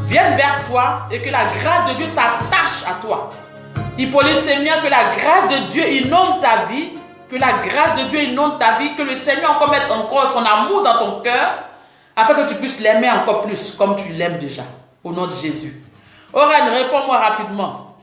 vienne vers toi et que la grâce de Dieu s'attache à toi. Hippolyte Sémien, que la grâce de Dieu inonde ta vie, que la grâce de Dieu inonde ta vie, que le Seigneur encore mette encore son amour dans ton cœur, afin que tu puisses l'aimer encore plus, comme tu l'aimes déjà, au nom de Jésus. Oren, réponds-moi rapidement.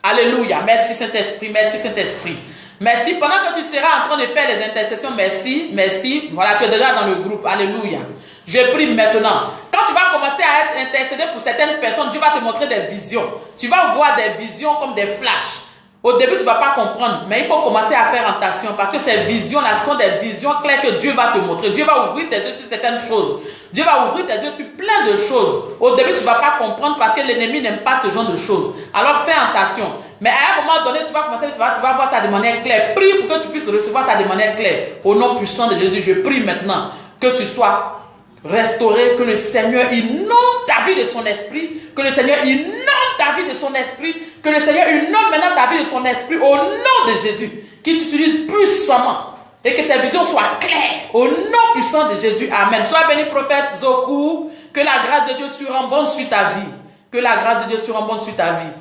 Alléluia, merci Saint-Esprit, merci Saint-Esprit. Merci, pendant que tu seras en train de faire les intercessions, merci, voilà, tu es déjà dans le groupe, alléluia. Je prie maintenant. Quand tu vas commencer à être intercédé pour certaines personnes, Dieu va te montrer des visions. Tu vas voir des visions comme des flashs. Au début, tu ne vas pas comprendre, mais il faut commencer à faire attention parce que ces visions-là sont des visions claires que Dieu va te montrer. Dieu va ouvrir tes yeux sur certaines choses. Dieu va ouvrir tes yeux sur plein de choses. Au début, tu ne vas pas comprendre parce que l'ennemi n'aime pas ce genre de choses. Alors, fais attention. Mais à un moment donné, tu vas commencer, tu vas voir ça de manière claire. Prie pour que tu puisses recevoir ça de manière claire. Au nom puissant de Jésus, je prie maintenant que tu sois restauré, que le Seigneur inonde ta vie de son esprit, que le Seigneur inonde ta vie de son esprit, que le Seigneur inonde maintenant ta vie de son esprit au nom de Jésus, qu'il t'utilise puissamment et que tes visions soient claires au nom puissant de Jésus. Amen. Sois béni, prophète Zoku, que la grâce de Dieu surabonde sur ta vie, que la grâce de Dieu surabonde sur ta vie,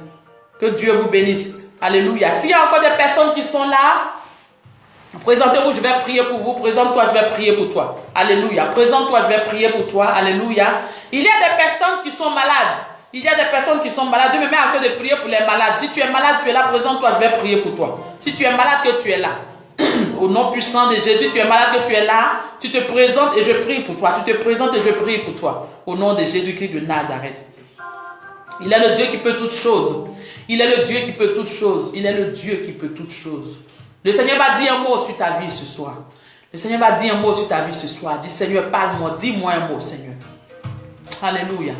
que Dieu vous bénisse. Alléluia. S'il y a encore des personnes qui sont là, présentez-vous, je vais prier pour vous. Présente-toi, je vais prier pour toi. Alléluia. Présente-toi, je vais prier pour toi. Alléluia. Il y a des personnes qui sont malades. Il y a des personnes qui sont malades. Dieu me met à cœur de prier pour les malades. Si tu es malade, tu es là. Présente-toi, je vais prier pour toi. Si tu es malade, que tu es là. Au nom puissant de Jésus, tu es malade, que tu es là. Tu te présentes et je prie pour toi. Tu te présentes et je prie pour toi. Au nom de Jésus-Christ de Nazareth. Il est le Dieu qui peut toutes choses. Il est le Dieu qui peut toutes choses. Il est le Dieu qui peut toutes choses. Le Seigneur va dire un mot sur ta vie ce soir. Le Seigneur va dire un mot sur ta vie ce soir. Dis Seigneur, parle-moi, dis-moi un mot, Seigneur. Alléluia.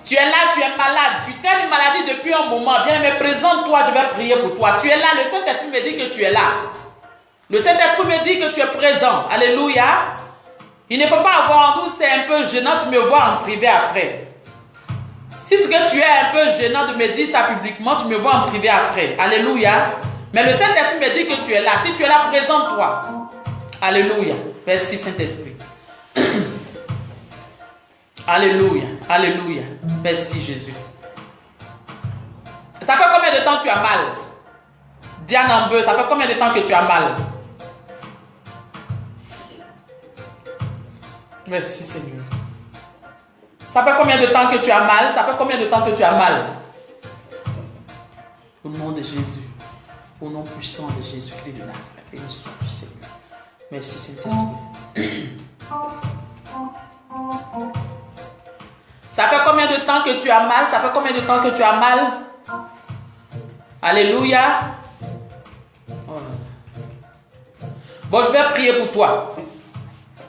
Tu es là, tu es malade. Tu traînes une maladie depuis un moment. Bien, mais présente-toi, je vais prier pour toi. Tu es là, le Saint-Esprit me dit que tu es là. Le Saint-Esprit me dit que tu es présent. Alléluia. Il ne faut pas avoir en nous, c'est un peu gênant, tu me vois en privé après. Si ce que tu es un peu gênant de me dire ça publiquement, tu me vois en privé après. Alléluia. Mais le Saint-Esprit me dit que tu es là. Si tu es là, présente-toi. Alléluia. Merci Saint-Esprit. Alléluia. Alléluia. Merci Jésus. Ça fait combien de temps tu as mal? Diane Ambeu, ça fait combien de temps que tu as mal? Merci Seigneur. Ça fait combien de temps que tu as mal? Ça fait combien de temps que tu as mal? Au nom de Jésus. Au nom puissant de Jésus-Christ de Nazareth. Béni sois-tu Seigneur. Merci Saint-Esprit. Ça fait combien de temps que tu as mal? Ça fait combien de temps que tu as mal? Alléluia. Bon, je vais prier pour toi.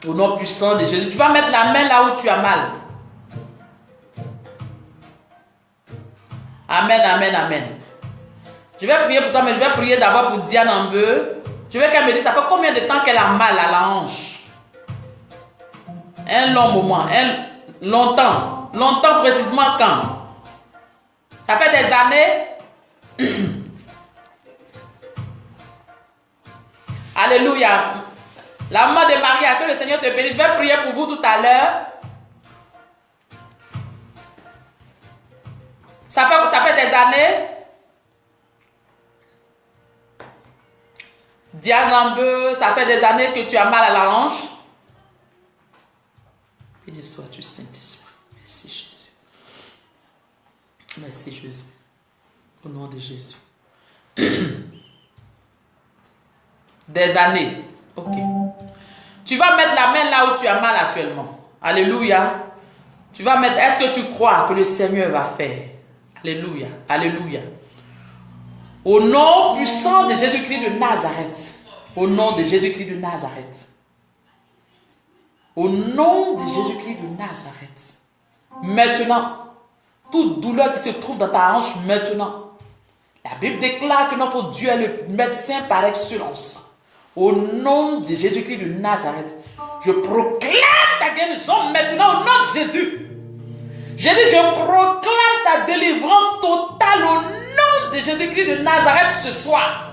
Au nom puissant de Jésus. Tu vas mettre la main là où tu as mal. Amen, amen, amen. Je vais prier pour toi, mais je vais prier d'abord pour Diane Ambeu. Je veux qu'elle me dise, ça fait combien de temps qu'elle a mal à la hanche? Un long moment, longtemps. Longtemps précisément quand? Ça fait des années. Alléluia. La maman de Maria, que le Seigneur te bénisse. Je vais prier pour vous tout à l'heure. Ça fait des années. Diane Lambeux, ça fait des années que tu as mal à la hanche. Béni sois-tu, Saint-Esprit. Merci Jésus. Merci Jésus. Au nom de Jésus. Des années. Ok. Tu vas mettre la main là où tu as mal actuellement. Alléluia. Tu vas mettre, est-ce que tu crois que le Seigneur va faire? Alléluia. Alléluia. Au nom puissant de Jésus-Christ de Nazareth. Au nom de Jésus-Christ de Nazareth. Au nom de Jésus-Christ de Nazareth. Maintenant, toute douleur qui se trouve dans ta hanche maintenant. La Bible déclare que notre Dieu est le médecin par excellence. Au nom de Jésus-Christ de Nazareth, je proclame ta guérison maintenant au nom de Jésus. J'ai dit, je proclame ta délivrance totale au nom de Jésus-Christ de Nazareth ce soir.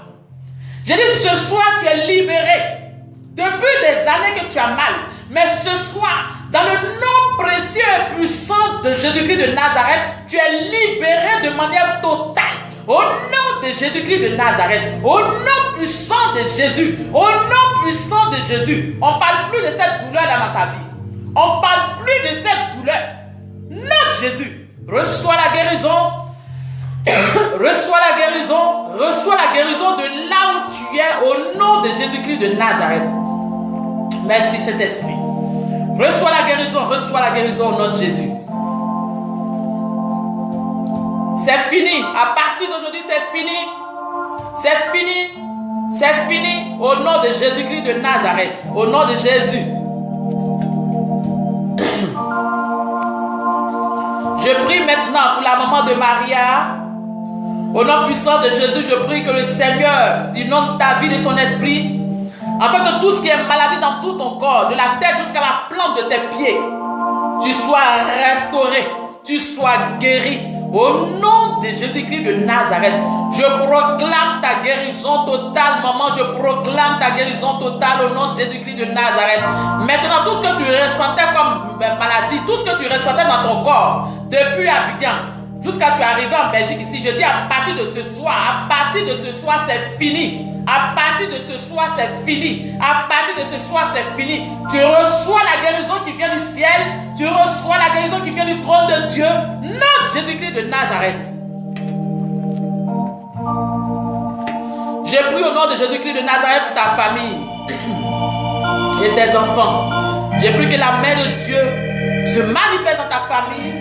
J'ai dit, ce soir, tu es libéré. Depuis des années que tu as mal. Mais ce soir, dans le nom précieux et puissant de Jésus-Christ de Nazareth, tu es libéré de manière totale. Au nom de Jésus-Christ de Nazareth, au nom puissant de Jésus, au nom puissant de Jésus, on ne parle plus de cette douleur dans ta vie. On ne parle plus de cette douleur. Non, Jésus, reçois la guérison. Reçois la guérison. Reçois la guérison de là où tu es au nom de Jésus-Christ de Nazareth. Merci Saint-Esprit. Reçois la guérison au nom de Jésus. C'est fini. À partir d'aujourd'hui, c'est fini. C'est fini. C'est fini. Au nom de Jésus-Christ de Nazareth. Au nom de Jésus. Je prie maintenant pour la maman de Maria. Au nom puissant de Jésus, je prie que le Seigneur inonde ta vie de son esprit. Afin que tout ce qui est maladie dans tout ton corps, de la tête jusqu'à la plante de tes pieds, tu sois restauré, tu sois guéri. Au nom de Jésus-Christ de Nazareth, je proclame ta guérison totale, maman. Je proclame ta guérison totale au nom de Jésus-Christ de Nazareth. Maintenant, tout ce que tu ressentais comme maladie, tout ce que tu ressentais dans ton corps, depuis Abidjan, jusqu'à tu es arrivé en Belgique ici, je dis à partir de ce soir, c'est fini. À partir de ce soir, c'est fini. À partir de ce soir, c'est fini. Tu reçois la guérison qui vient du ciel. Tu reçois la guérison qui vient du trône de Dieu. Notre Jésus-Christ de Nazareth. J'ai pris au nom de Jésus-Christ de Nazareth pour ta famille et tes enfants. J'ai pris que la main de Dieu se manifeste dans ta famille.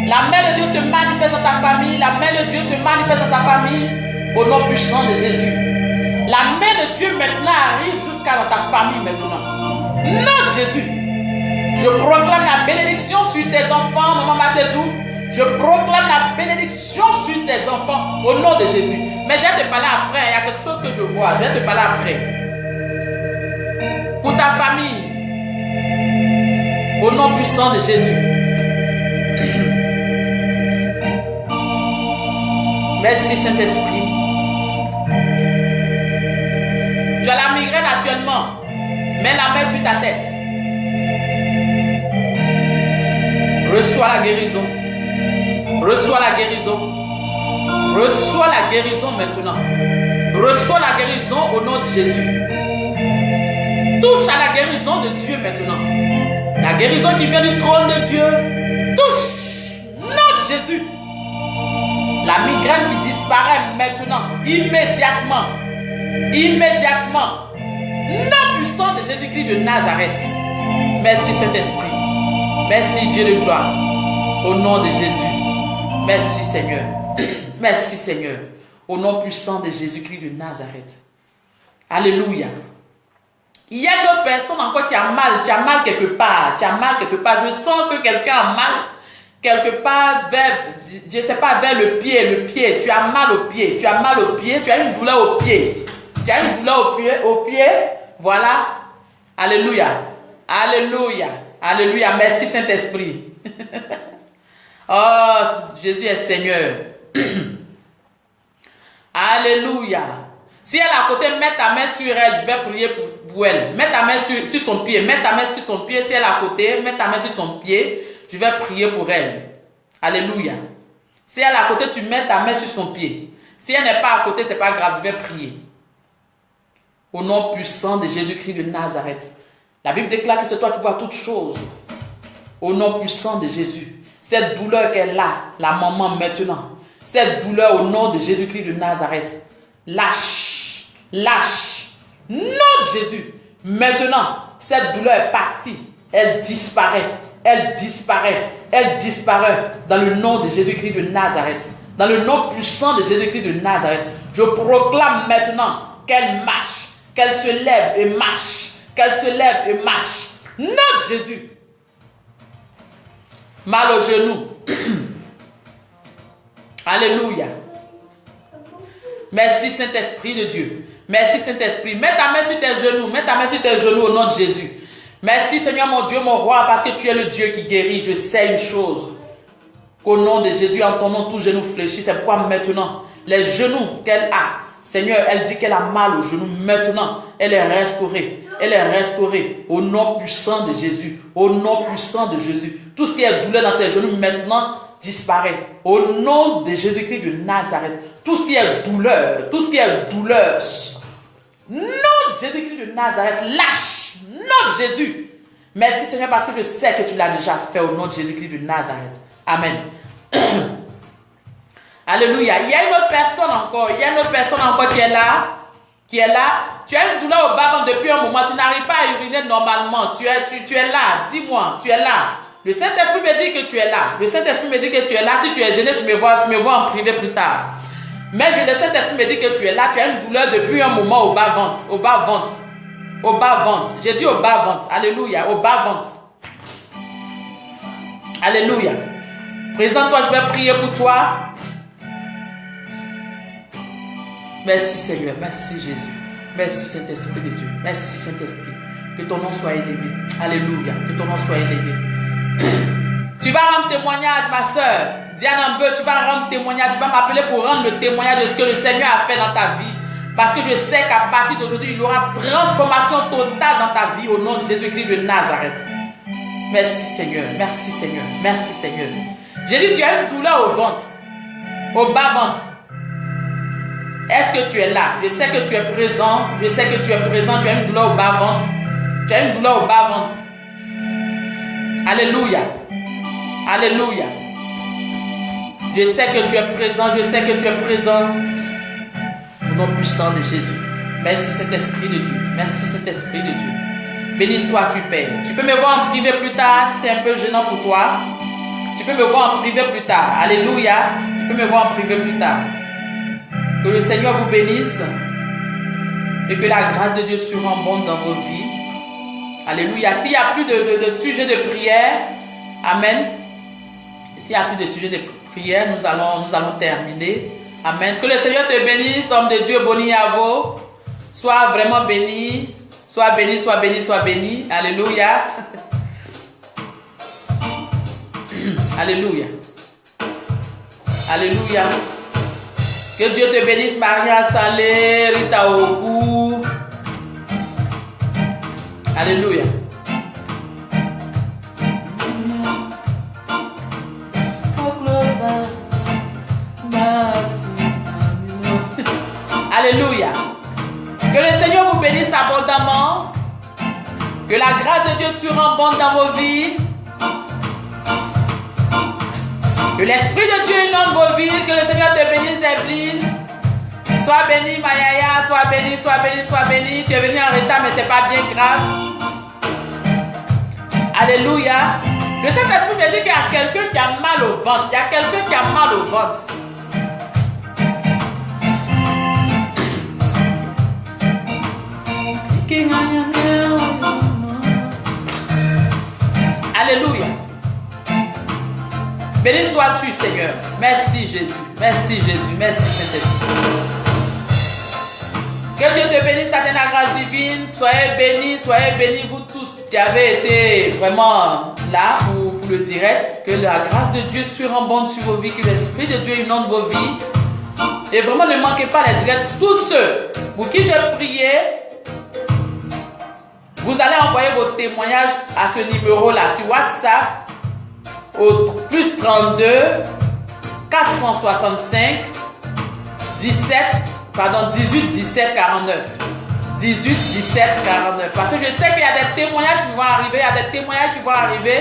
La main de Dieu se manifeste dans ta famille. La main de Dieu se manifeste dans ta famille. Au nom puissant de Jésus. La main de Dieu maintenant arrive jusqu'à dans ta famille maintenant. Non, Jésus. Je proclame la bénédiction sur tes enfants, maman Mathédou. Je proclame la bénédiction sur tes enfants au nom de Jésus. Mais je vais te parler après. Il y a quelque chose que je vois. Je vais te parler après. Pour ta famille. Au nom puissant de Jésus. Merci Saint-Esprit. Tu as la migraine actuellement. Mets la main sur ta tête. Reçois la guérison. Reçois la guérison. Reçois la guérison maintenant. Reçois la guérison au nom de Jésus. Touche à la guérison de Dieu maintenant. La guérison qui vient du trône de Dieu. Touche, nom de Jésus. La migraine qui disparaît maintenant, immédiatement. Immédiatement. Nom puissant de Jésus-Christ de Nazareth. Merci Saint-Esprit. Merci Dieu de gloire. Au nom de Jésus. Merci Seigneur. Merci Seigneur. Au nom puissant de Jésus-Christ de Nazareth. Alléluia. Il y a d'autres personnes encore qui ont mal. Tu as mal quelque part. Tu as mal quelque part. Je sens que quelqu'un a mal quelque part vers, je ne sais pas, vers le pied. Le pied. Tu as mal au pied. Tu as mal au pied. Tu as une douleur au pied. Tu as une douleur au pied. Voilà. Alléluia. Alléluia. Alléluia. Merci Saint-Esprit. Oh, Jésus est Seigneur. Alléluia. Si elle est à côté, mets ta main sur elle. Je vais prier pour elle. Mets ta main sur son pied. Mets ta main sur son pied. Si elle est à côté, mets ta main sur son pied. Je vais prier pour elle. Alléluia. Si elle est à côté, tu mets ta main sur son pied. Si elle n'est pas à côté, ce n'est pas grave. Je vais prier. Au nom puissant de Jésus-Christ de Nazareth. La Bible déclare que c'est toi qui vois toutes choses. Au nom puissant de Jésus. Cette douleur qu'elle a, la maman maintenant. Cette douleur au nom de Jésus-Christ de Nazareth. Lâche. Lâche. Nom de Jésus. Maintenant, cette douleur est partie. Elle disparaît. Elle disparaît. Elle disparaît. Dans le nom de Jésus-Christ de Nazareth. Dans le nom puissant de Jésus-Christ de Nazareth. Je proclame maintenant qu'elle marche. Qu'elle se lève et marche. Qu'elle se lève et marche. Nom de Jésus. Mal au genou. Alléluia. Merci Saint-Esprit de Dieu. Merci Saint-Esprit. Mets ta main sur tes genoux. Mets ta main sur tes genoux au nom de Jésus. Merci Seigneur mon Dieu, mon roi, parce que tu es le Dieu qui guérit. Je sais une chose. Qu'au nom de Jésus, en ton nom, tout genou fléchit. C'est pourquoi maintenant, les genoux qu'elle a, Seigneur, elle dit qu'elle a mal aux genoux. Maintenant, elle est restaurée. Elle est restaurée au nom puissant de Jésus. Au nom puissant de Jésus. Tout ce qui est douleur dans ses genoux, maintenant, disparaît. Au nom de Jésus-Christ de Nazareth. Tout ce qui est douleur, tout ce qui est douleur. Nom de Jésus-Christ de Nazareth, lâche. Nom de Jésus. Merci Seigneur parce que je sais que tu l'as déjà fait au nom de Jésus-Christ de Nazareth. Amen. Alléluia. Il y a une autre personne encore. Il y a une autre personne encore qui est là. Qui est là. Tu as une douleur au bas depuis un moment. Tu n'arrives pas à uriner normalement. Tu es là. Dis-moi. Tu es là. Le Saint-Esprit me dit que tu es là. Le Saint-Esprit me dit que tu es là. Si tu es gêné, tu me vois en privé plus tard. Mais le Saint-Esprit me dit que tu es là. Tu as une douleur depuis un moment au bas ventre. Au bas ventre. Au bas ventre. J'ai dit au bas ventre. Alléluia. Au bas ventre. Alléluia. Présente-toi, je vais prier pour toi. Merci Seigneur, merci Jésus, merci Saint-Esprit de Dieu, merci Saint-Esprit, que ton nom soit élevé, alléluia, que ton nom soit élevé. Tu vas rendre témoignage ma soeur, Diane Ambeu, tu vas rendre témoignage, tu vas m'appeler pour rendre le témoignage de ce que le Seigneur a fait dans ta vie, parce que je sais qu'à partir d'aujourd'hui, il y aura transformation totale dans ta vie au nom de Jésus-Christ de Nazareth. Merci Seigneur, merci Seigneur, merci Seigneur. J'ai dit tu as une douleur au ventre, au bas ventre. Est-ce que tu es là? Je sais que tu es présent. Je sais que tu es présent. Tu as une douleur au bas ventre. Tu as une douleur au bas ventre. Alléluia. Alléluia. Je sais que tu es présent. Je sais que tu es présent. Au nom puissant de Jésus. Merci Saint-Esprit de Dieu. Merci Saint-Esprit de Dieu. Béni sois-tu, Père. Tu peux me voir en privé plus tard si c'est un peu gênant pour toi. Tu peux me voir en privé plus tard. Alléluia. Tu peux me voir en privé plus tard. Que le Seigneur vous bénisse et que la grâce de Dieu surabonde dans vos vies. Alléluia. S'il n'y a plus de sujet de prière, amen. S'il n'y a plus de sujet de prière, nous allons terminer. Amen. Que le Seigneur te bénisse, homme de Dieu, Boni Yavo. Sois vraiment béni. Sois béni, sois béni, sois béni. Alléluia. Alléluia. Alléluia. Que Dieu te bénisse, Maria Salé, Rita Ogu. Alléluia. Alléluia. Que le Seigneur vous bénisse abondamment. Que la grâce de Dieu surabonde dans vos vies. Que l'Esprit de Dieu inonde vos vies. Que le Seigneur te bénisse, Evelyne. Sois béni, Mayaya. Sois béni, sois béni, sois béni. Tu es venu en retard, mais ce n'est pas bien grave. Alléluia. Le Saint-Esprit me dit qu'il y a quelqu'un qui a mal au ventre. Il y a quelqu'un qui a mal au ventre. Alléluia. Béni sois-tu, Seigneur. Merci, Jésus. Merci, Jésus. Merci, Saint-Esprit. Que Dieu te bénisse, à ta grâce divine. Soyez bénis, vous tous qui avez été vraiment là pour le direct. Que la grâce de Dieu surabonde sur vos vies. Que l'Esprit de Dieu inonde vos vies. Et vraiment, ne manquez pas les directs. Tous ceux pour qui je priais, vous allez envoyer vos témoignages à ce numéro-là sur WhatsApp au plus 32 465 18 17 49. 18 17 49. Parce que je sais qu'il y a des témoignages qui vont arriver.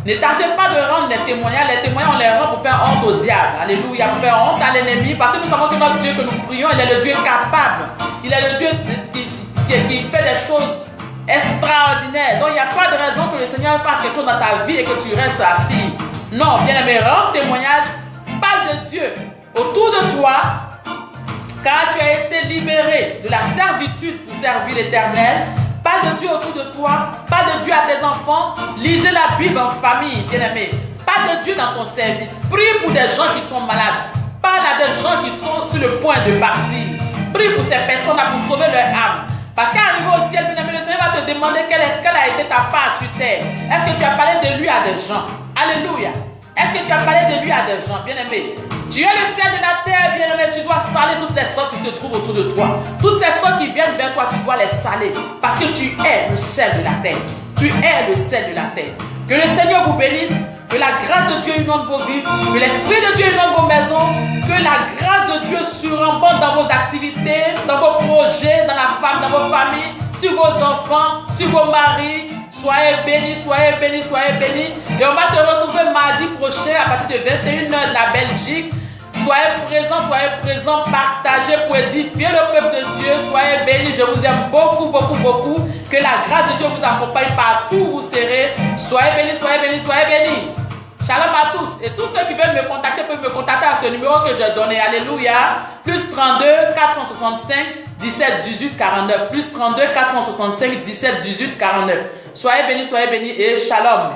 Ne tardez pas de rendre les témoignages. Les témoignages, on les rend pour faire honte au diable. Alléluia. Pour faire honte à l'ennemi. Parce que nous savons que notre Dieu que nous prions, il est le Dieu capable. Il est le Dieu qui fait des choses extraordinaires. Donc il n'y a pas de raison que le Seigneur fasse quelque chose dans ta vie et que tu restes assis. Non, bien aimé, rends témoignage. Parle de Dieu autour de toi. Car tu as été libéré de la servitude pour servir l'Éternel. Parle de Dieu autour de toi. Parle de Dieu à tes enfants. Lisez la Bible en famille, bien-aimé. Parle de Dieu dans ton service. Prie pour des gens qui sont malades. Parle à des gens qui sont sur le point de partir. Prie pour ces personnes-là pour sauver leur âme. Parce qu'arrivé au ciel, bien-aimé, le Seigneur va te demander quelle a été ta part sur terre. Est-ce que tu as parlé de lui à des gens? Alléluia. Est-ce que tu as parlé de lui à des gens, bien-aimé? Tu es le ciel de la terre, bien-aimé. Tu dois saler toutes les sortes qui se trouvent autour de toi. Toutes ces sortes qui viennent vers toi, tu dois les saler. Parce que tu es le sel de la terre. Tu es le sel de la terre. Que le Seigneur vous bénisse. Que la grâce de Dieu inonde vos vies. Que l'Esprit de Dieu inonde vos maisons. Que la grâce de Dieu surabonde dans vos activités, dans vos projets, dans la femme, dans vos familles, sur vos enfants, sur vos maris. Soyez bénis, soyez bénis, soyez bénis. Et on va se retrouver mardi prochain à partir de 21h de la Belgique. Soyez présents, partagez pour édifier le peuple de Dieu. Soyez bénis, je vous aime beaucoup, beaucoup, beaucoup. Que la grâce de Dieu vous accompagne partout où vous serez. Soyez bénis, soyez bénis, soyez bénis. Shalom à tous. Et tous ceux qui veulent me contacter peuvent me contacter à ce numéro que j'ai donné. Alléluia. Plus 32 465 17 18 49. Plus 32 465 17 18 49. Soyez bénis et shalom.